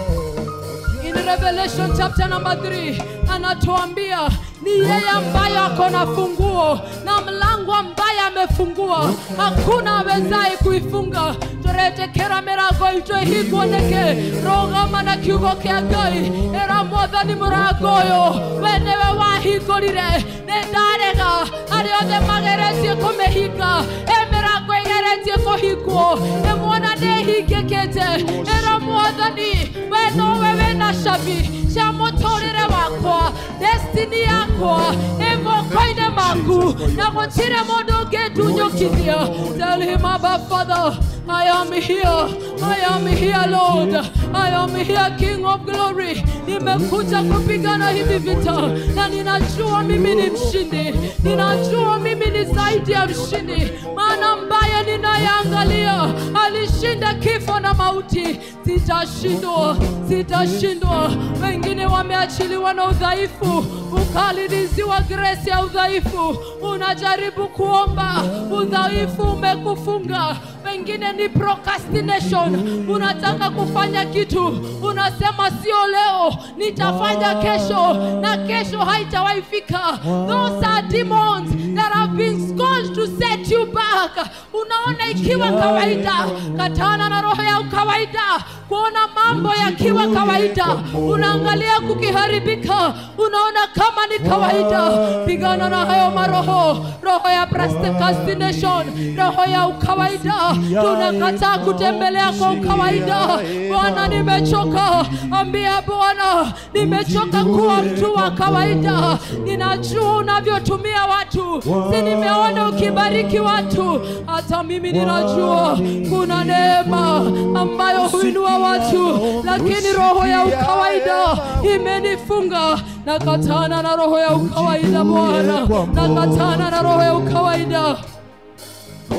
S1: In Revelation chapter number 3, anatuambia ni yeye ambaye ako na funguo na mlango ambaye amefungua hakuna awezaye kuifunga. Torete kera merago ito hikuoneke roga mana kiugo kia Ngai era mwathani muragoyo wenewe wahingurire nendarega ariothe mageretie kumehika emerago igeretie kuhikwo emwona nehingikite era mwathani wenowe wena shabi cia muturire wakwa destiny yakwa emokoine maku na gutire mundu ungetunyukithia. Tell him, Abba Father, I am here. I am here, Lord. I am here, King of Glory. Nimekuja kupigana hivi vita na ninajua mimi ni mshindi. Ninajua mimi ni zaidi ya mshindi. Maana ambaye ninayeangalia alishinda kifo na mauti. Sitashindwa. Sitashindwa. Wengine wameachiliwa na udhaifu. Ukaliliziwa grace ya udhaifu. Unajaribu kuomba. Udhaifu umekufunga. Wengine ni procrastination. Unataka kufanya kitu, unasema sio leo, nitafanya kesho, na kesho haitawahi fika. Those are demons that have been scourged to set you back. Unaona ikiwa kawaida, katana na roho ya kawaida. Kuona mambo yakiwa kawaida, unaangalia kukiharibika, unaona kama ni kawaida. Pigana na hayo maroho, roho ya procrastination, roho ya kawaida. Tunakataa kutembelea kwa kawaida. Bwana nimechoka. Ambia Bwana nimechoka kuwa mtu wa kawaida. Ninajua unavyotumia watu. Si nimeona ukibariki watu. Hata mimi ninajua kuna neema ambayo huinua watu. Lakini roho ya kawaida imenifunga. Nakatana na roho ya kawaida Bwana. Nakatana na roho ya kawaida.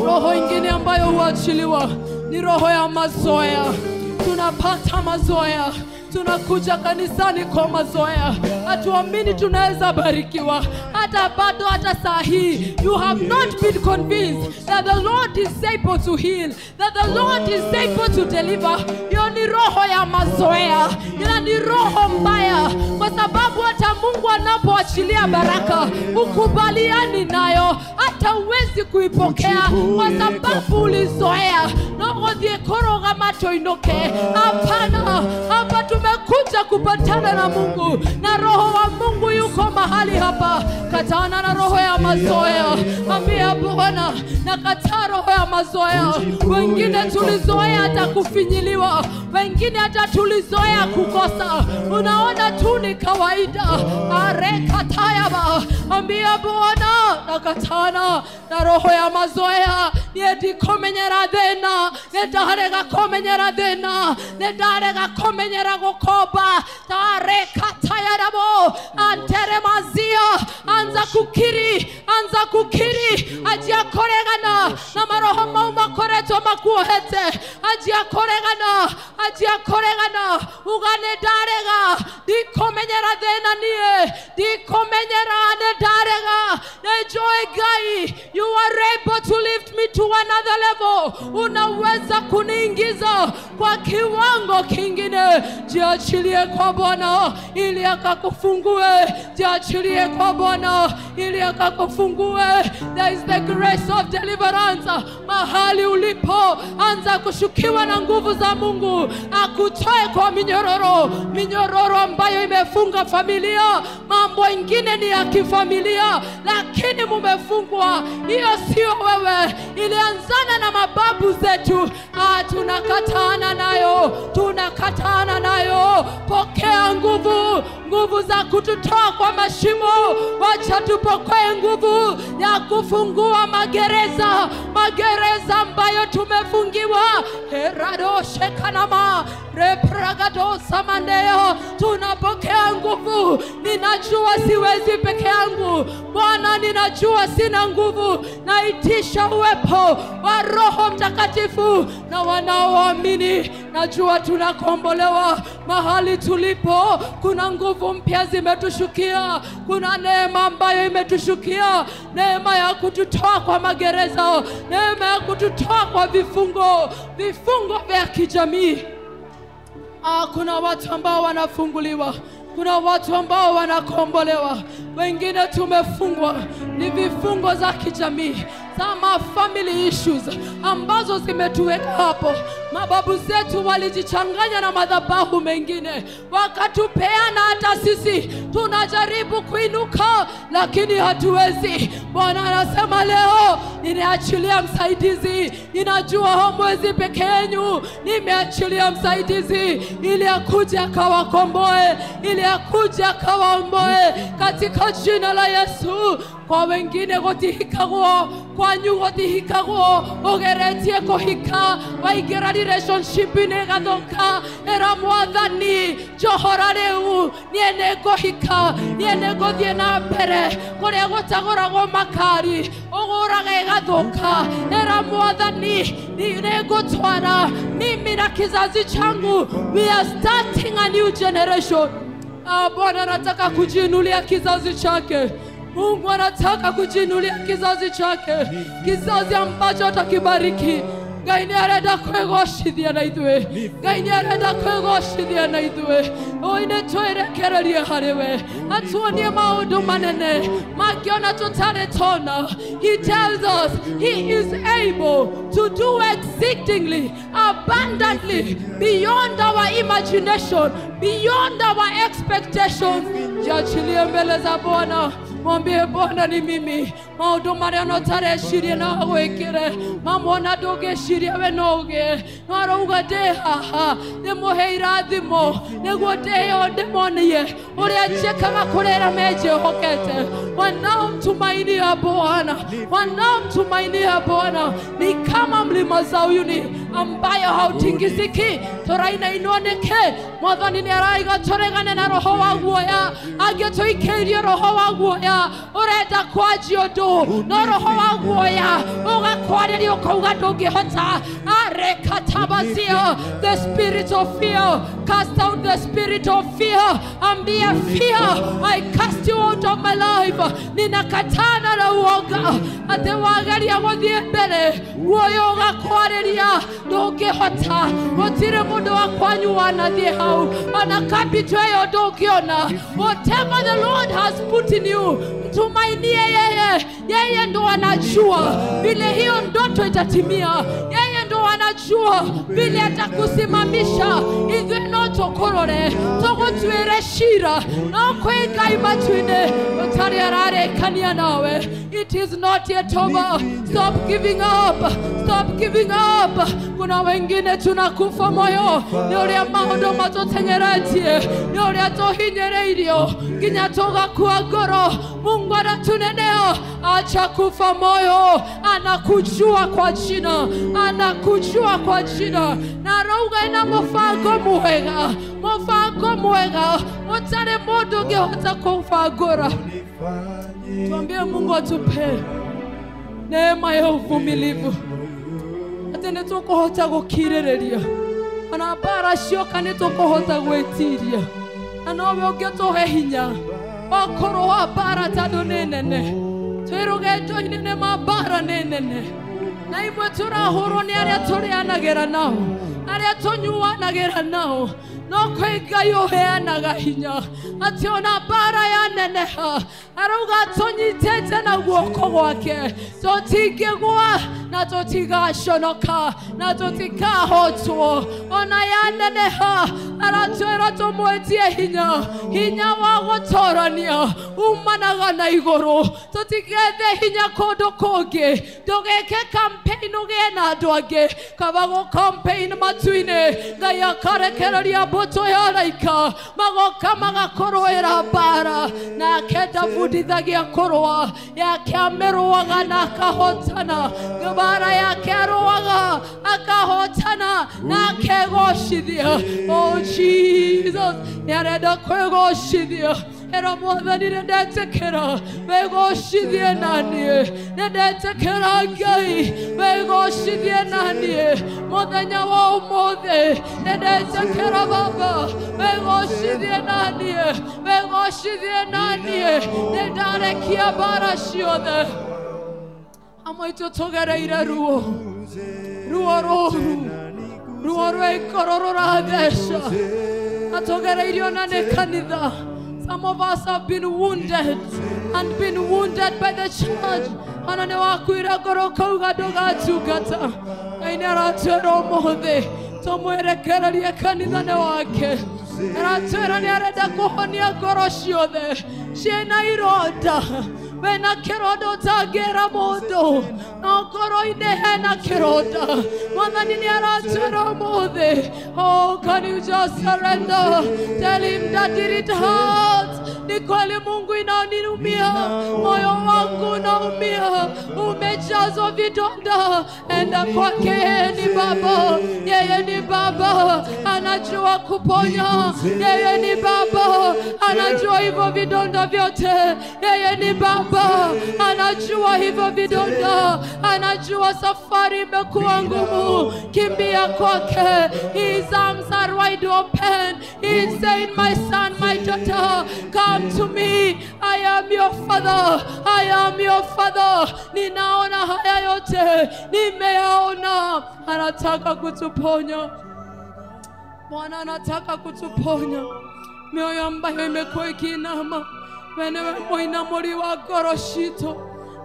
S1: Roho ingine ambayo huachiliwa ni roho ya mazoea. Tunapata mazoea. Tunakuja kanisani kwa mazoea. Hatuamini tunaweza barikiwa. Hata bado hata sahi. You have not been convinced that the Lord is able to heal. That the Lord is able to deliver. Hiyo ni roho ya mazoea. Hiyo ni roho mbaya. Kwa sababu hata Mungu anapoachilia baraka, ukubaliani nayo. Hata uwezi kuipokea. Kwa sababu ulizoea. Nogodhie koroga macho inoke. Hapana. Hapa tumekuja kupatana na Mungu. Na roho wa Mungu yuko mahali hapa. Katana na roho ya mazoea. Ambia Bwana nakataa roho ya mazoea. Wengine tulizoea hata kufinyiliwa. Wengine hata tulizoea kukosa. Unaona tu ni kawaida. Arekatayaba. Ambia Bwana nakatana na roho ya mazoea. Niedi komenyera dena. Nedarega komenyera dena. Nedarega komenyera gokoba. Tarekatayarabo. Anteremazia. Anza kukiri. Anza kukiri. Ajia koregana. Na maroho mauma koreto makuhete. Ajia koregana. Ajia koregana. Ugane darega. Di komenyera dena nie. Di komenyera ne darega. Nejoe gai. You are able to lift me to another level. Unaweza kuniingiza kwa kiwango kingine. Jiachilie kwa Bwana ili akakufungue. Jiachilie kwa Bwana ili akakufungue. There is the grace of deliverance. Mahali ulipo anza kushukiwa na nguvu za Mungu. Akutoe kwa minyororo. Minyororo ambayo imefunga familia. Mambo ingine ni ya kifamilia, lakini mumefungwa. Hiyo sio wewe. Ilianzana na mababu zetu. Tunakatana nayo. Tunakatana nayo. Pokea nguvu. nguvu za kututoa kwa mashimo. Wacha tupokee nguvu ya kufungua magereza ambayo tumefungiwa. Herado shekanama repragado samandeo. Tunapokea nguvu. Ninajua siwezi peke yangu Bwana, ninajua sina nguvu. Naitisha uwepo wa Roho Mtakatifu na wanaoamini. Najua tunakombolewa mahali tulipo. Kuna nguvu mpya zimetushukia. Kuna neema ambayo imetushukia, neema ya kututoa kwa magereza, neema ya kututoa kwa vifungo vya kijamii. Kuna watu ambao wanafunguliwa, kuna watu ambao wanakombolewa. Wengine tumefungwa ni vifungo za kijamii, sama family issues ambazo zimetuweka hapo. Mababu zetu walijichanganya na madhabahu mengine, wakatupeana. Hata sisi tunajaribu kuinuka lakini hatuwezi. Bwana anasema leo, nimeachilia msaidizi. Ninajua hamwezi peke yenu. Nimeachilia msaidizi ili akuje akawakomboe, ili akuje akawaomboe katika jina la Yesu. Kwa wengine gotihikago, kwa nyu gotihikago, ogeretie kohika, waigera relationship negadoka, era mwadhani, johorareu, niene kohika, niene godie na pere, kore gotagorago makari, ogorage gadoka, era mwadhani, niene gotwara, mimi na kizazi changu. We are starting a new generation. Bwana anataka kujiinulia kizazi chake. Mungu anataka kujiinulia kizazi chake, kizazi ambacho atakibariki. Ngai nĩarenda kwĩgoshithia na ithuĩ, Ngai nĩarenda kwĩgoshithia na ithuĩ. Oine twerekererie harĩ we, atuonie maũndũ manene mangĩona tũtarĩ tona. He tells us he is able to do exceedingly, abundantly, beyond our imagination, beyond our expectations. Jiachilie mbele za Bwana. Mwambie Bwana, ni mimi. Maũndũ marĩa notarecirie na gwĩkire, mamona ndũngĩciria we noge. No arauga ndĩ haha, ndĩmũhe irathimo nĩguo ndĩyo ndĩmonie ũrĩa njĩkaga kũrĩa menjĩhokete. Wanaomtumainia Bwana, wanaomtumainia Bwana ni kama mlima Zayuni ambayo hautingiziki. Tũrainainwo nĩkĩ? Mwathani nĩaraiga tũregane na roho wa guoya, agĩtũikĩirie roho wa guoya. Urenda kwajio do no roho wa guoya ugakwarĩria ukauga ndũngĩhota. Arekatabazia, the spirit of fear, cast out the spirit of fear. Ambia fear, I cast you out of my life. Ninakatana na uoga ate wageria gũthiĩ mbere, guoya ugakwarĩria ndũngĩhota. Gũtirĩ mũndũ wa kwanyu wanathiĩ hau, ona kapito ĩyo ndũngĩona. Whatever the Lord has put in you, mtumainie yeye. Yeye ndo anajua vile hiyo ndoto itatimia. Yeye ndo anajua vile atakusimamisha. Ithuĩ no tũkũrore, tũgũtuĩre cira, no kwĩngai matu-inĩ ũtarĩ ararekania nawe. It is not yet over. Stop giving up. Stop giving up. Kuna wengine tunakufa moyo nĩ ũrĩa maũndũ matũtenyeretie, nĩ ũrĩa tũhinyĩrĩirio nginya tũgakua ngoro. Mungu anatunenea, acha kufa moyo. Anakujua kwa jina, anakujua kwa jina. Na arauga ina mũbango mwega ũtarĩ mũndũ ũngĩhota kũbangũra. Tuambie Mungu atupe neema ya uvumilivu, atĩ nĩtũkũhota gũkirĩrĩria ona mbara cioka, nĩtũkũhota gwĩtiria. Na nowe ũngĩtũhe hinya okũrũa mbara tondũ nĩ nene. Twĩ rũgendo-inĩ nĩ mbara nĩ nene, na imwe tũrahũrwo nĩ arĩa tũrĩanagĩra nao, arĩa tũnyuanagĩra nao. No kwĩ Ngai ũheanaga hinya atĩ ona mbara yaneneha, arauga tũnyitĩte na guoko gwake, tũtingĩgwa na tũtigaconoka na tũtikahotwo. Ona yaneneha, aratwĩra tũmwetie hinya wa gũtorania umanaga na igũrũ. Tũtigethe hinya kũndũ kũngĩ, ndũgeke campaign ũgĩe na andũ angĩ, kaba gũ campaign matu-inĩ. Ngai akarekereria mboto ya raika magoka magakoroera bara na kenda budithagia koroa yake ameroaga na akahotana bara yake aroaga akahotana na akegoshithia. Oh Jesus, yarenda kwegoshithia era mwathani nendetekera wegoshithie nanie nendetekera Ngai wegoshithie nanie muthenya wa umuthi nendetekera Baba wegoshithie nanie nendarekia bara ciothe amwe tutogereire ruo rweikoro rurathesha atogereirio na nĩ kanitha. Some of us have been wounded and been wounded by the church. Anane wakwira goro kauga ndugatungata Ngai aratwĩra ũmũthĩ tũmwerekererie kanitha-inĩ wake. Aratwĩra nĩ arenda kũhonia ngoro ciothe ciĩna ironda. Wena kĩronda ũtangĩra mũndũ no ngoro-inĩ hena kĩronda. Mwathani nĩ aratwĩra ũmũthĩ. Oh, can you just surrender? Tell him that it hurts. Ni kweli Mungu inaniumia, moyo wangu unaumia, umejazwa vidonda. Enda kwake, yeye ni Baba, yeye ni Baba, anajua kuponya. Yeye ni Baba, anajua hivyo vidonda vyote. Yeye ni Baba, anajua hivyo vidonda, anajua safari imekuwa ngumu. Kimbia kwake, his arms are wide open. He's saying, my son, my daughter, come to me. I am your father. I am your father. Ninaona haya yote, nimeyaona. Anataka kutuponya. Bwana anataka kutuponya. Mioyo ambayo imekuwa ikiinama. Wenewe muinamuri wa ngoro citũ.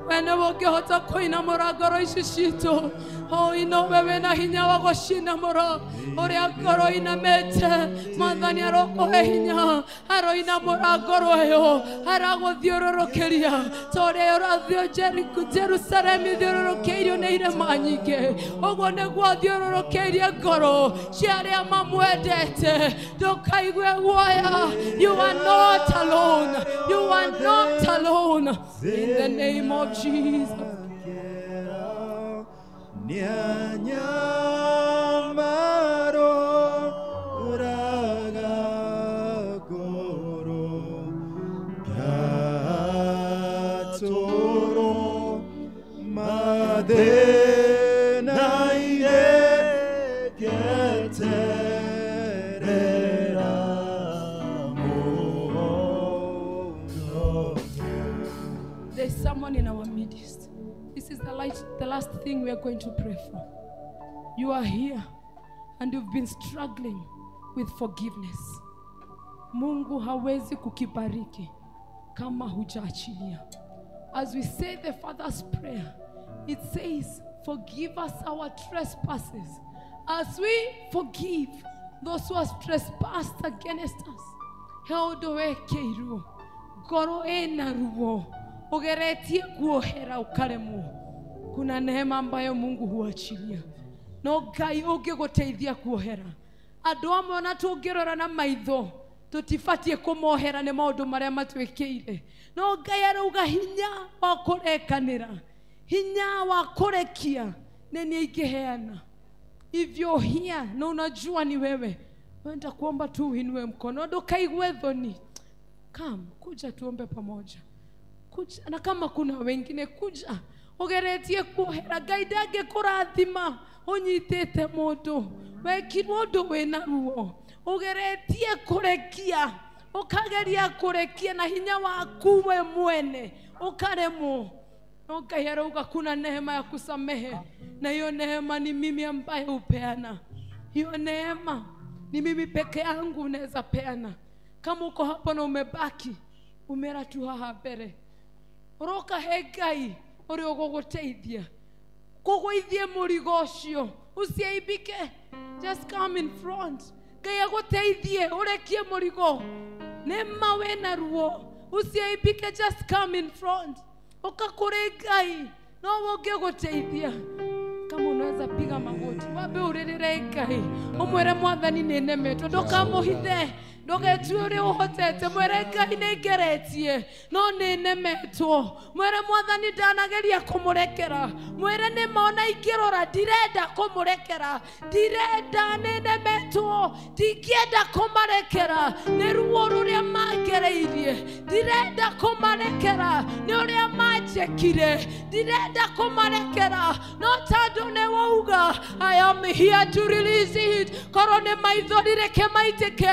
S1: Wenewe ũngĩhota kũinamũra ngoro ici citũ. Oh, ino wewe na hinya wa gũcinamũra ũrĩa ngoro inamĩte. Mwathani arokũhe hinya aroinamũra ngoro ĩyo aragũthiũrũrũkĩria ta ũrĩa ũrathiĩ Jerusalemu ithiũrũrũkĩirio nĩ irĩma nyingĩ. Ũguo nĩguo athiũrũrũkĩirie ngoro cia arĩa mamwendete. Ndũkaigue guoya. You are not alone. You are not alone. In the name of Jesus.
S2: Nyanyamaro raga goro gatoro madena ire keterera mo.
S1: There's someone in our midst. This is the last thing we are going to pray for. You are here and you've been struggling with forgiveness. Mungu hawezi kukibariki kama hujaachilia. As we say the Father's prayer, it says, forgive us our trespasses as we forgive those who have trespassed against us. Heodoweke iruo, goro ena ruo, ugeretie kuohera ukaremo. Kuna neema ambayo Mungu huachilia. No Ngai ũngĩgũteithia kuohera. Andũ amwe ona tũngĩrora na maitho tũtibatie kũmohera nĩ maũndũ marĩa matwĩkĩire. No Ngai arauga hinya wa kũrekanĩra, hinya wa kũrekia nĩ ingĩheana. If you're here na unajua ni wewe, wenda kuomba tu uinue mkono. Ndũkaigue thoni. Come, kuja tuombe pamoja. Kuja, na kama kuna wengine kuja. Ugeretie kuohera. Ngai ndangĩkũrathima unyitĩte mũndũ wekirwo ũndũ wĩna ruo. Ugeretie kũrekia, ukageria kũrekia na hinya waku we mwene ukaremwo. No Ngai arauga kuna neema ya kusamehe, na hiyo neema ni mimi ambaye upeana. Hiyo neema ni mimi peke yangu naweza peana. Kama uko hapo na umebaki umera tu haha mbere, roka he Ngai ũrĩa ũgũgũteithia kũgũithie mũrigo ũcio. Usiaibike, just come in front. Ngai agũteithie ũrekie mũrigo. Nema wena ruo, usiaibike, just come in front. Uka kũrĩ Ngai no ũngĩgũteithia. Kama unaweza piga magoti. wambe urerere Ngai umwere mwathani ni nemetwo ndukamuhithe ndogetwe uri uhotete mwere Ngai ni ngeretie no ni nemetwo mwere mwathani ndanageria kumurekera mwere ni mona ikirora direnda kumurekera direnda ni nemetwo dikienda kumarekera ni ruo ruria magereirie direnda kumarekera ni uria majekire direnda kumarekera no tando ne wauga I am here to release it korone maithori reke maitike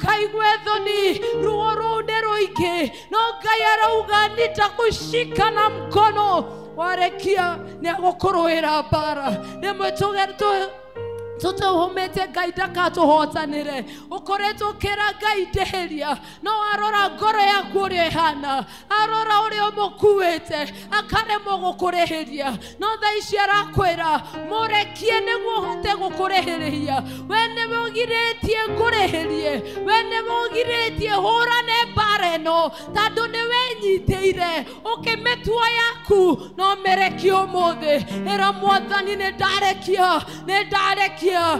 S1: kaigwe thoni ruo rude roike no Ngai arauga nitakushika na mkono warekia ni gukuruira bara ni mwetugerto tutahomete Ngai ndakatuhotanire ukoretwo kera Ngai ndeheria no arora ngoro yaku uri hana arora uri umukuete akaremwo gukureheria no thaici arakwira murekie niguo hote gukureheria we nimugiretie ngureherie we nimugiretie hurane bara no tando ni wenyiteire ukimetua yaku no merekie umuthi era mwathani ni ndarekia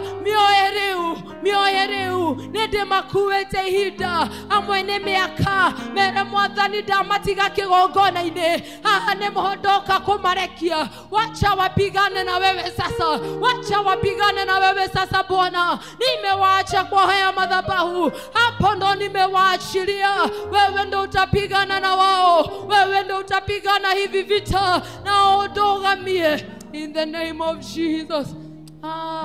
S1: mioyo reu nende makuete hinda amwe ni miaka mere mwathani ndamatiga kigongona-ini haha ni muhondoka kumarekia wacha wapigane na wewe sasa wacha wapigane na wewe sasa Bwana nimewaacha kwa haya madhabahu hapo ndo nimewaachilia wewe ndo utapigana na wao wewe ndo utapigana hivi vita na odogamie in the name of Jesus.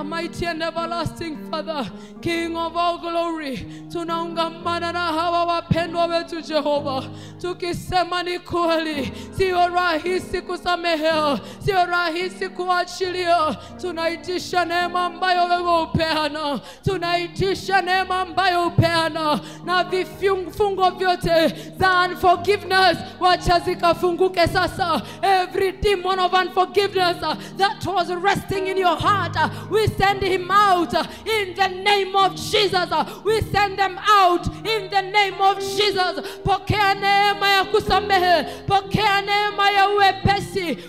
S1: Mighty and everlasting Father, King of all glory, tunaungamana na hawa wapendwa wetu Jehova, tukisema ni kweli, sio rahisi kusamehea, sio rahisi kuachilia. Tunaitisha neema ambayo wewe upeana, tunaitisha neema ambayo upeana, na vifungo vyote za unforgiveness wacha zikafunguke sasa. Every demon of unforgiveness that was resting in your heart, we send him out in the name of Jesus. We send them out in the name of Jesus. Pokea neema ya kusamehe, pokea neema ya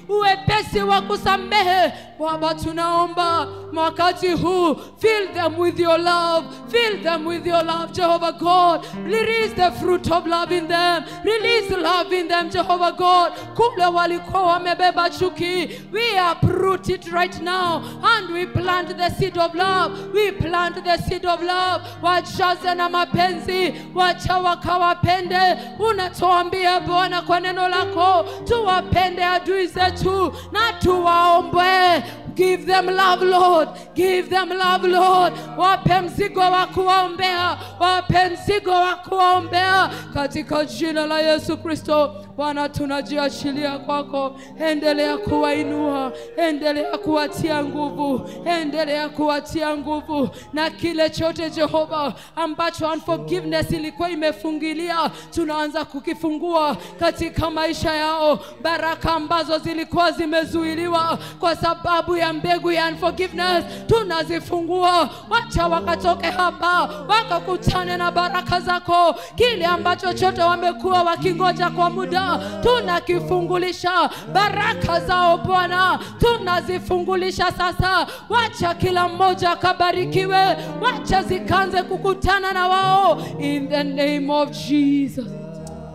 S1: uwepesi wa kusamehe. Baba tunaomba wakati huu, fill them with your love, fill them with your love Jehovah God. Release the fruit of love in them, release love in them Jehovah God. Kule walikuwa wamebeba chuki, we uproot it right now and we plant the seed of love. We plant the seed of love. Wajaze na mapenzi, wacha wakawapende. Unatuambia Bwana kwa neno lako tuwapende adui zetu na tuwaombe. Give them love, Lord. Give them love, Lord. Wape mzigo wa kuwaombea, wape mzigo wa kuwaombea katika jina la Yesu Kristo. Bwana tunajiachilia kwako, endelea kuwainua, endelea kuwatia nguvu, endelea kuwatia nguvu, na kile chote Jehova ambacho unforgiveness ilikuwa imefungilia tunaanza kukifungua katika maisha yao. Baraka ambazo zilikuwa zimezuiliwa kwa sababu ya mbegu ya unforgiveness tunazifungua. Wacha wakatoke hapa wakakutane na baraka zako. Kile ambacho chote wamekuwa wakingoja kwa muda tunakifungulisha. Baraka zao Bwana tunazifungulisha sasa. Wacha kila mmoja akabarikiwe, wacha zikanze kukutana na wao in the name of Jesus.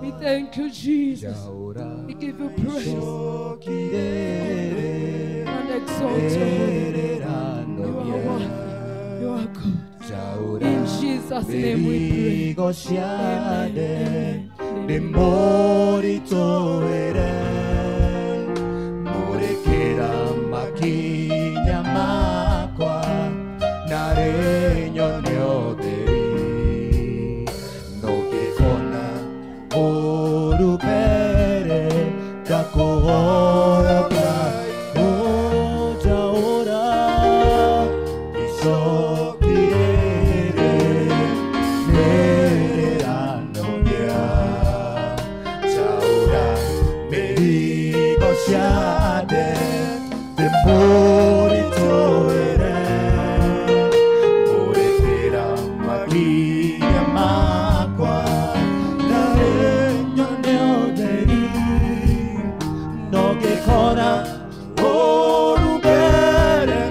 S1: We thank you Jesus. We give you praise and exalt you. You are worthy. You are good. In Jesus' name we pray. Amen.
S2: Murekera makinya makwa narenyo nyoderi nogekona orupere dakohora ojaora isokiere neranoya chaura merigo shade de morito ere moretera magia makwa narenyo neoderi nogekona orubere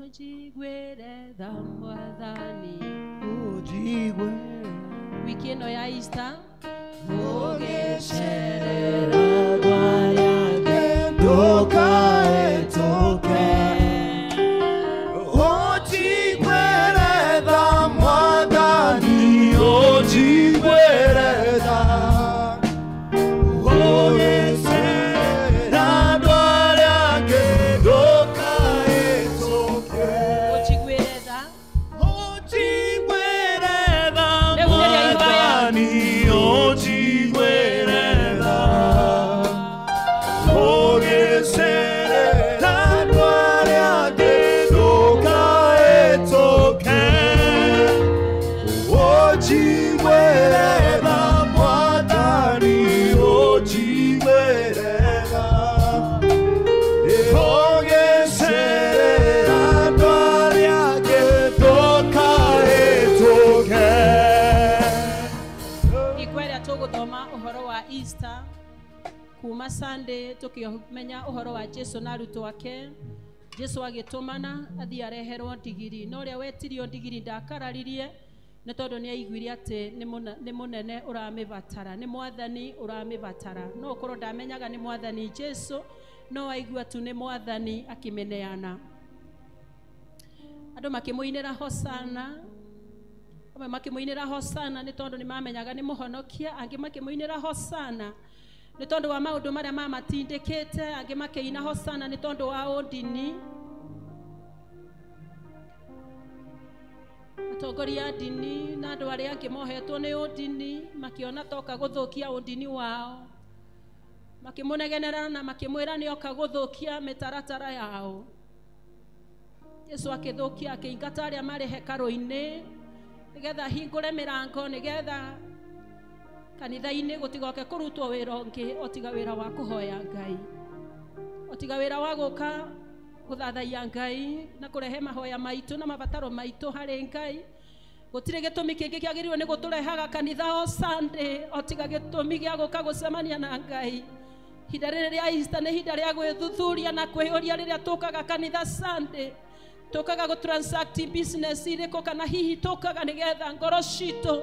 S3: Ojigwere tha mwathani wiki ino ya Easter ugicerera rwariange
S2: ndukae tuke ojigwere tha mwathani ojigwere tha ugicerera rwariange ndukae tuke
S3: ojigwere tha
S2: mwathani ojigwere tha ugicerera rwariange ndukae tuke ojigwere tha mwathani ojigwere tha ugicerera rwariange ndukae tuke.
S3: ikwera tuguthoma uhoro wa Easter kuma Sunday tukimenya uhoro wa Jesu na arutwo ake. Jesu agitumana athi areherwo ndigiri no ria wetirio ndigiri ndakararirie nĩ tondũ nĩ aiguire atĩ nĩ mũnene ũramibatara, nĩ mwathani ũramibatara. No ũkorwo ndamenyaga nĩ mwathani Jesu, no aigua tu nĩ mwathani akimeneana. Andũ makĩmũinĩra hosana, amwe makĩmũinĩra hosana nĩ tondũ nĩ mamenyaga nĩ mũhonokia, angĩ makĩmũinĩra hosana nĩ tondũ wa maũndũ marĩa mamatindĩkĩte, angĩ makĩina hosana nĩ tondũ wa ũndini. Atongoria a ndini na andũ arĩa angĩ mohetwo nĩ ũndini makĩona toka gũthũkia ũndini wao, makĩmũnegenera na makĩmwĩra nĩ oka gũthũkia mĩtaratara yao. Jesu akĩthũkia akĩingata arĩa marĩ hekarũ-inĩ nĩgetha hingũre mĩrango, nĩgetha kanitha-inĩ gũtigoke kũrutwo wĩra ũngĩ otiga wĩra wa kũhoya Ngai, otiga wĩra wa gũka gũthathaiya Ngai na kũrehe mahoya maitũ na mabataro maitũ harĩ Ngai. Gũtirĩ gĩtũmi kĩngĩ kĩagĩrĩirwo nĩ gũtũrehaga kanitha o Sunday otiga gĩtũmi gĩa gũka gũcemania na Ngai. Ihinda rĩrĩ rĩa Easter nĩ ihinda rĩa gwĩthuthuria na kwĩyũria rĩrĩa tũkaga kanitha Sunday. Tũkaga gũtransact business irĩkũ kana hihi tũkaga nĩgetha ngoro citũ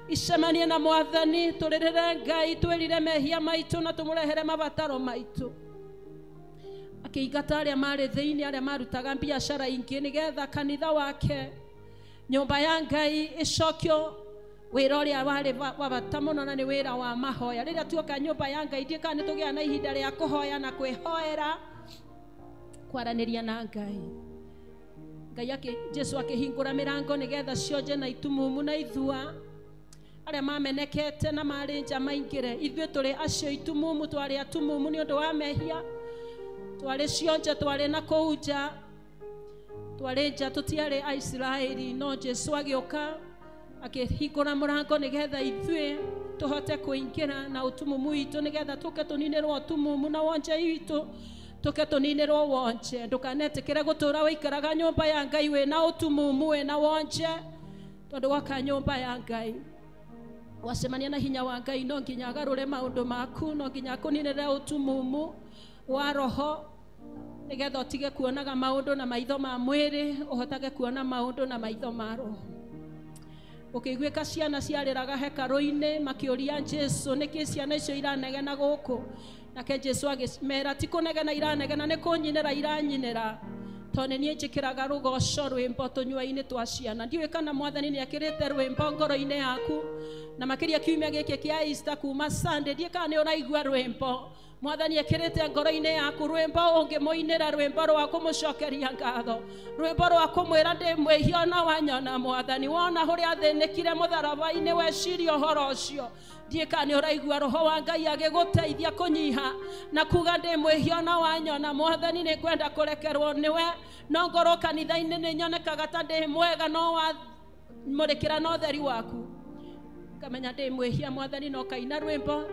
S3: icemanie na mwathani, tũrĩrĩre Ngai, twĩrire mehia maitũ na tũmũrehere mabataro maitũ. Akĩingata arĩa marĩ thĩinĩ, arĩa marutaga biacara ingĩ nĩgetha kanitha wake, nyũmba ya Ngai ĩcokio wĩra ũrĩa warĩ wa bata mũno na nĩ wĩra wa mahoya. Rĩrĩa tuoka nyũmba ya Ngai ndiĩka nĩ tũgĩa na ihinda rĩa kũhoya na kwĩhoera, kwaranĩria na Ngai. Ngai Jesu akĩhingũra mĩrango nĩgetha cionje na itumumu na ithua arĩa mamenekete na marĩ nja maingĩre. Ithuĩ tũrĩ acio itumumu, twarĩ atumumu nĩ ũndũ wa mehia, twarĩ cionje, twarĩ na kũu nja, twarĩ nja, tũtiarĩ Aisiraeli. No Jesu agĩũka akĩhingũra mũrango nĩgetha ithuĩ tũhote kũingĩra na ũtumumu witũ, nĩgetha tũke tũninĩrwo ũtumumu na wonje witũ, tũke tũninĩrwo wonje. Ndũkanetĩkĩre gũtũũra wĩikaraga nyũmba ya Ngai wĩna ũtumumu, wĩna wonje, tondũ waka nyũmba ya Ngai wacemania na hinya wa Ngai no nginya agarũre maũndũ maku, no nginya akũninĩre ũtumumu wa roho nĩgetha ũtige kuonaga maũndũ na maitho ma mwĩrĩ, ũhotage kuona maũndũ na maitho ma roho. Ũkĩiguĩka ciana ciarĩraga hekarũ-inĩ makĩũria Jesu nĩkĩ ciana icio iranegena gũkũ, nake Jesu agĩmera ti kũnegena iranegena, nĩ kũnyinĩra iranyinĩra, tondũ nĩ niĩ njĩkĩraga rũgoco rwĩmbo tũnyua-inĩ twa ciana. Ndiũĩ kana mwathani nĩ akĩrĩte rwĩmbo ngoro-inĩ yaku, na makĩria kiumia gĩkĩ kĩa Easter kuma Sunday, ndiũĩ kana nĩ ũraigua rwĩmbo mwathani ekĩrĩte ngoro-inĩ yaku, rwĩmbo ũngĩmũinĩra, rwĩmbo rwa kũmũcokeria ngatho, rwĩmbo rwa kũmwĩra ndĩ mwĩhia na wanyona mwathani, wona ũrĩa athĩnĩkire mũtharaba-inĩ weciria ũhoro ũcio. Ndiũĩ kana nĩ ũraigua roho wa Ngai agĩgũteithia kũnyiha na kuga ndĩ mwĩhia na wanyona mwathani, nĩ kwenda kũrekerwo nĩwe. No ngorwo kanitha-inĩ nĩ nyonekaga ta ndĩ mwega, no wamũrĩkĩra na ũtheri waku ngamenya ndĩ mwĩhia mwathani, no kaina rwĩmbo.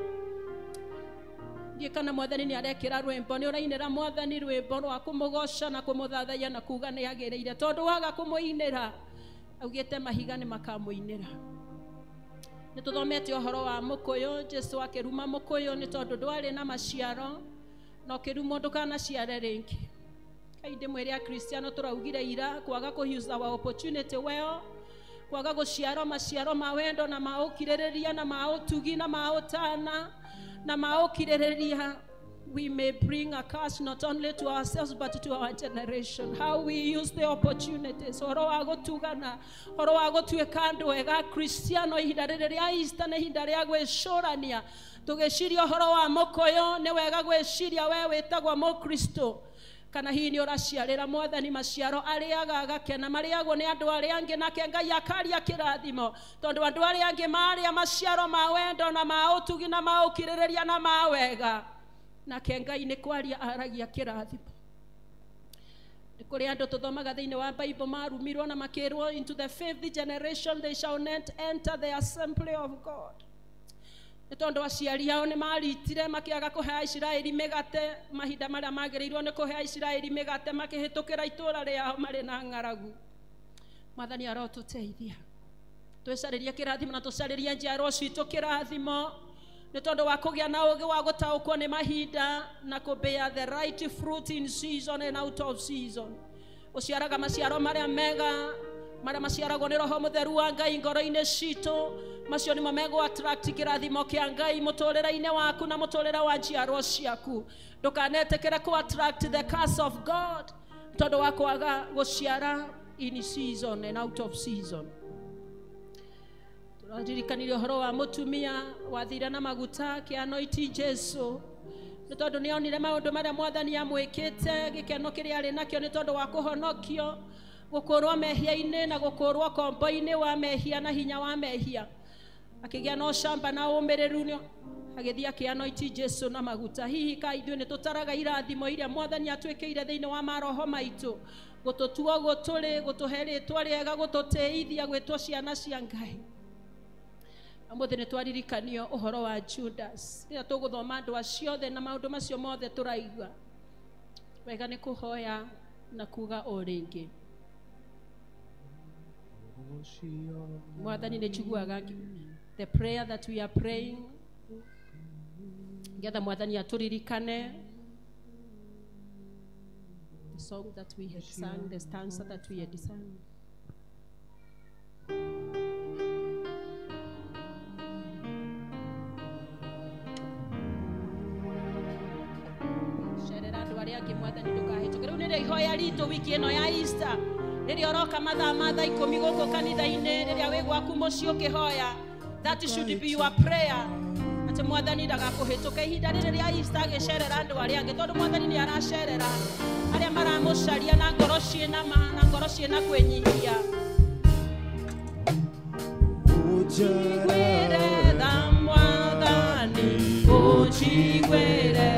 S3: Ndiũĩ kana mwathani nĩ arekĩra rwĩmbo, nĩ ũrainĩra mwathani rwĩmbo rwa kũmũgoca na kũmũthathaiya na kuga nĩ agĩrĩire, tondũ waga kũmũinĩra augĩte mahiga nĩ makamũinĩra. Nĩ tũthomete ũhoro wa mũkũyũ, Jesu akĩruma mũkũyũ nĩ tondũ ndwarĩ na maciaro, na ũkĩrumwo ndũkanaciare rĩngĩ. kainde mwere ya Kristiano turaugire ira kwaga ko use our opportunity well, kwaga guciaro maciaro ma wendo na maukirireria na mautugi na mautana na maukirireria. We may bring a curse not only to ourselves but to our generation. How we use the opportunities. Horo wago tugana, horo wago tuekando ega Kristiano ihinda ria Easter na ihinda ria gwicurania tugiciria horo wa mokoyo ne wega gwiciria we witagwa mo Kristo. Kana hii ni uraciarira mwathani maciaro ariaga agakena mariagwo ni andu aria angi nake Ngai akaria kirathimo tondu andu aria angi maria maciaro ma wendo na ma utugi na ma ukirireria na ma wega nake Ngai ni kwaria aragia kirathimo. Ni kuri andu tuthomaga thiini wa Bible marumirwo na makirwo into the 5th generation they shall not enter the assembly of God. Tondu aciari ao ni maritire makiaga kuhe Isiraeli migate mahinda maria magirirwo ni kuhe Isiraeli migate makihitukira itura riao mari na ng'aragu. Mwathani arotuteithia twicaririe kirathimo na tucaririe njiarwa citu kirathimo ni tondu wa kugia na ugi wa gutaukwo ni mahinda na kubear the right fruit in season and out of season. Uciaraga maciaro maria mega maria maciaragwo ni Roho Mutheru wa Ngai ngoro-ini citu macio ni mamego attract kirathimo kia Ngai muturira-ini waku na muturira wa njiarwa ciaku. Ndukanetekere ku attract the curse of God tondu wa kwaga guciara in season and out of season. Turirikanirio horo wa mutumia wathire na maguta kia anointi Jesu ni tondu ni onire maundu maria Mwathani amwikite gikeno kiria ari nakio ni tondu wa kuhonokio gukurwo mehia-ini na gukurwo kombo-ini wa mehia na hinya wa mehia. Akigia no shamba na umiriru agithia akianointi Jesu na maguta. Hihi ka ithuĩ ni tutaraga irathimo iria Mwathani atwĩkĩire thĩinĩ wa maroho maitũ gututua guturi gutuhe rĩtwa rĩega gututĩithia gwĩtwo ciana cia Ngai. Amuthi ni twaririkanio uhoro wa Judas. Rĩrĩa tũgũthoma andũ acio othe na maũndũ macio mothe tũraigua wega nĩ kũhoya na kuga o rĩngĩ. Mwathani nĩ njiguaga the prayer that we are praying. Getha Mwathani aturirikane the song that we had sung, the stanza that we had sung. Sherera andu aria angi Mwathani ndukahĩtũke. Rĩu nĩrĩo ihoya ritũ wiki ĩno ya Easter. Rĩrĩa ũroka mathaa 10 gũkũ kanitha-inĩ rĩrĩa wĩ gwaku mũciĩ ũkĩhoya, that should be your prayer. Ati Mwathani ndagakũhĩtũke ihinda rĩrĩ rĩa Easter agĩcerera andũ arĩa angĩ tondu Mwathani nĩ aracerera arĩa maramũcaria na ngoro ciĩna ma na ngoro ciĩna kwĩnyihia. Ũnjigwĩre tha Mwathani ũnjigwĩre.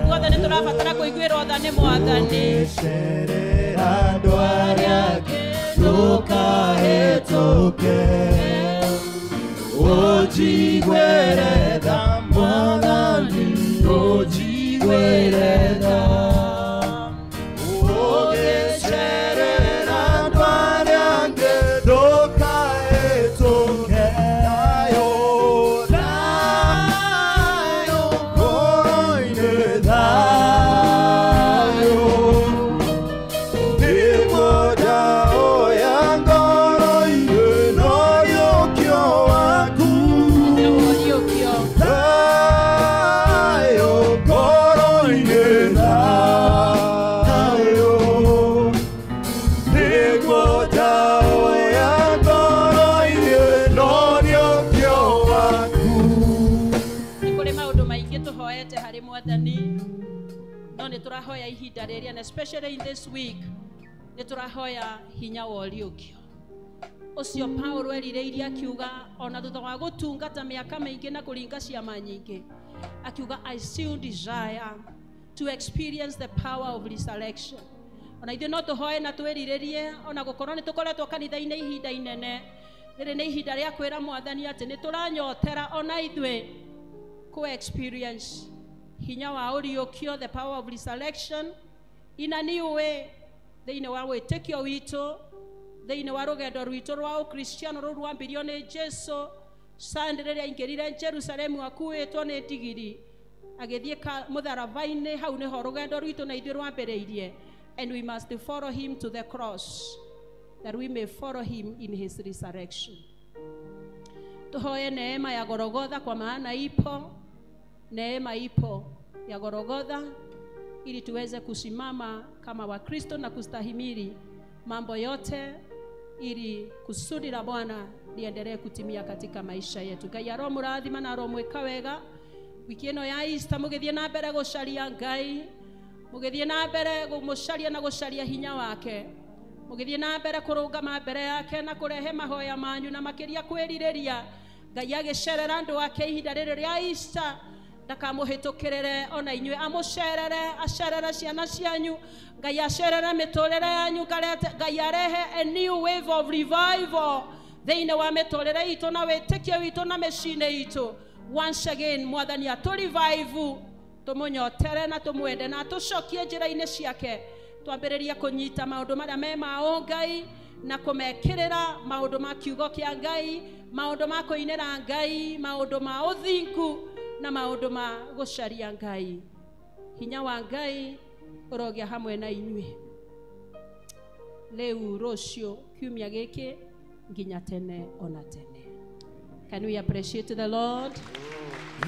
S3: Ithuothe nĩ tũrabatara kũiguĩrwo tha nĩ Mwathani.
S2: Andũ arĩa angĩ ndũkahĩtũke. Ũnjigwĩre tha Mwathani ũnjigwĩre tha. Ũgĩcerera andũ arĩa angĩ ndũkahĩtũke. Thayũ, thayũ, ngoro-inĩ thayũ. Nĩguo ndaũ ya ngoro-inĩ no rĩũkio waku. Thayũ, ngoro-inĩ thayũ. Nĩguo ndaũ ya ngoro-inĩ no rĩũkio waku.
S3: Nĩ kũrĩ maũndũ maingĩ tũhoete harĩ Mwathani no nĩ tũrahoya ihinda rĩrĩ and especially in this week nĩ tũrahoya hinya wa ũriũkio ũcio Paulo erirĩirie akiuga ona thutha wa gũtungata mĩaka mĩingĩ na kũringa ciama nyingĩ akiuga I still desire to experience the power of resurrection. Ona ithuĩ no tũhoe na twĩrirĩrie ona gũkorwo nĩ tũkoretwo kanitha-inĩ ihinda inene rĩrĩ nĩ ihinda rĩa kwĩra Mwathani atĩ nĩ tũranyotera ona ithuĩ ku experience hinya wa ũriũkio, the power of resurrection in a new way thĩinĩ wa wĩtĩkio witũ, thĩinĩ wa rũgendo rwitũ rwa ũkristiano rũu rwambirio nĩ Jesu Sunday rĩrĩa aingĩrire Jerusalemu akuĩtwo nĩ ndigiri agĩthiĩ mũtharaba-inĩ. Hau nĩho rũgendo rwitũ na ithuĩ rwambĩrĩirie and we must follow him to the cross, that we may follow him in his resurrection. Tuhoe neema ya Golgotha, kwa maana ipo neema, ipo ya Golgotha, ili tuweze kusimama kama Wakristo na kustahimili mambo yote, ili kusudi la Bwana liendelee kutimia katika maisha yetu. Ngai aro murathima na aro mweka wega. Wiki ino ya Easter mugithie na mbere gucaria Ngai, mugithie na mbere gumucaria na gucaria hinya wake, mugithie na mbere kurungama mbere yake na kurehe mahoya manyu na makiria kwiririria Ngai agicerera andu ake ihinda riri ria Easter. Ndakamuhitukirire ona inywe, amucerere, acerere ciana cianyu, Ngai acerere miturire yanyu, Ngai arehe a new wave of revival thiini wa miturire itu na witikio witu na mecine itu. Once again mwathani atu revive, tumunyotere na tumwende na tucokie njira-ini ciake, twambiririe kunyita maundu maria me mao Ngai na kumekirira maundu ma kiugo kia Ngai, maundu ma kuinira Ngai, maundu ma uthingu na maundu ma gucaria Ngai. Hinya wa Ngai urogia hamwe na inywe leu rocio kiumia giki nginya tene ona tene. Can we appreciate the Lord?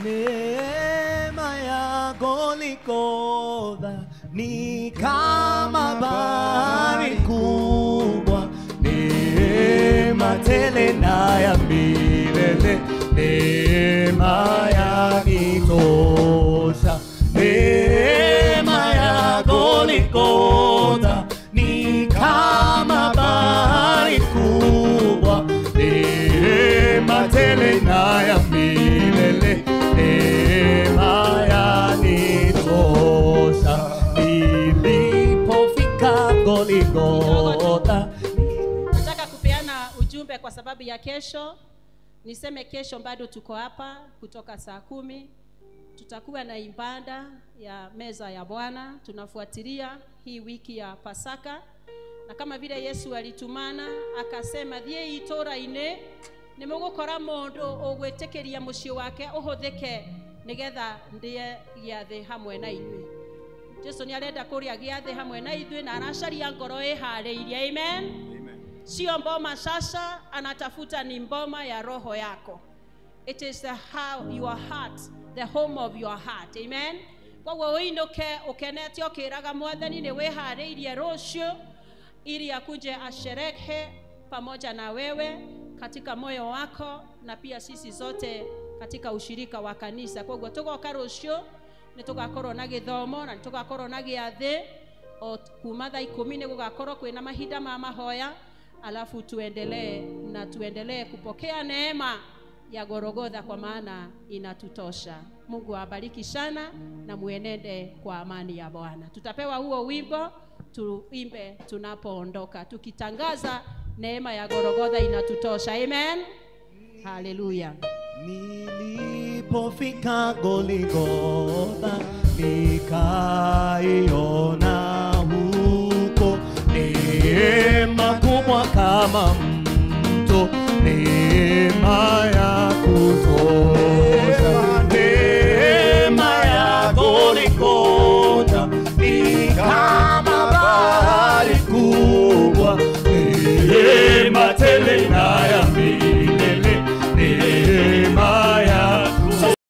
S2: Neema ya Golgotha ni kama bahari kubwa, neema tele na ya milele, neema ya kitosha. Neema ya Golgotha ni kama bahari kubwa, neema tele na ya milele, neema ya kitosha. Nilipofika Golgotha.
S3: Nataka kupeana ujumbe kwa sababu ya kesho. Niseme kesho bado tuko hapa kutoka saa 10. Tutakuwa na ibada ya meza ya Bwana. Tunafuatilia hii wiki ya Pasaka. Na kama vile Yesu alitumana akasema thie itora ine nimugukora mundu ogwetekeria mucio wake uhuthike nigetha ndie giathe hamwe na inywe. Yesu ni arenda kuria giathe hamwe na ithuĩ na aracaria ngoro ihariirie. Amen. Sio mboma sasa, anatafuta ni mboma ya roho yako. It is your heart, the home of your heart. Amen. Kwa uinuke ukenete ukiraga mwathani ni wihariirie rucio ili akuje asherehe pamoja na wewe katika moyo wako na pia sisi zote katika ushirika wa kanisa. Kwa hivyo tugoka rucio nitugakorwo na githomo na nitugakorwo na giathi o kuma thaa 10 nigugakorwo kwina mahinda ma mahoya, alafu tuendelee kupokea neema ya Golgotha kwa maana inatutosha. Mungu awabariki sana na muenende kwa amani ya Bwana. Tutapewa huo wimbo tuimbe tunapoondoka tukitangaza neema ya Golgotha inatutosha. Amen. Hallelujah.
S2: Nilipofika Golgotha nikaiona huko neema kubwa kama mto, neema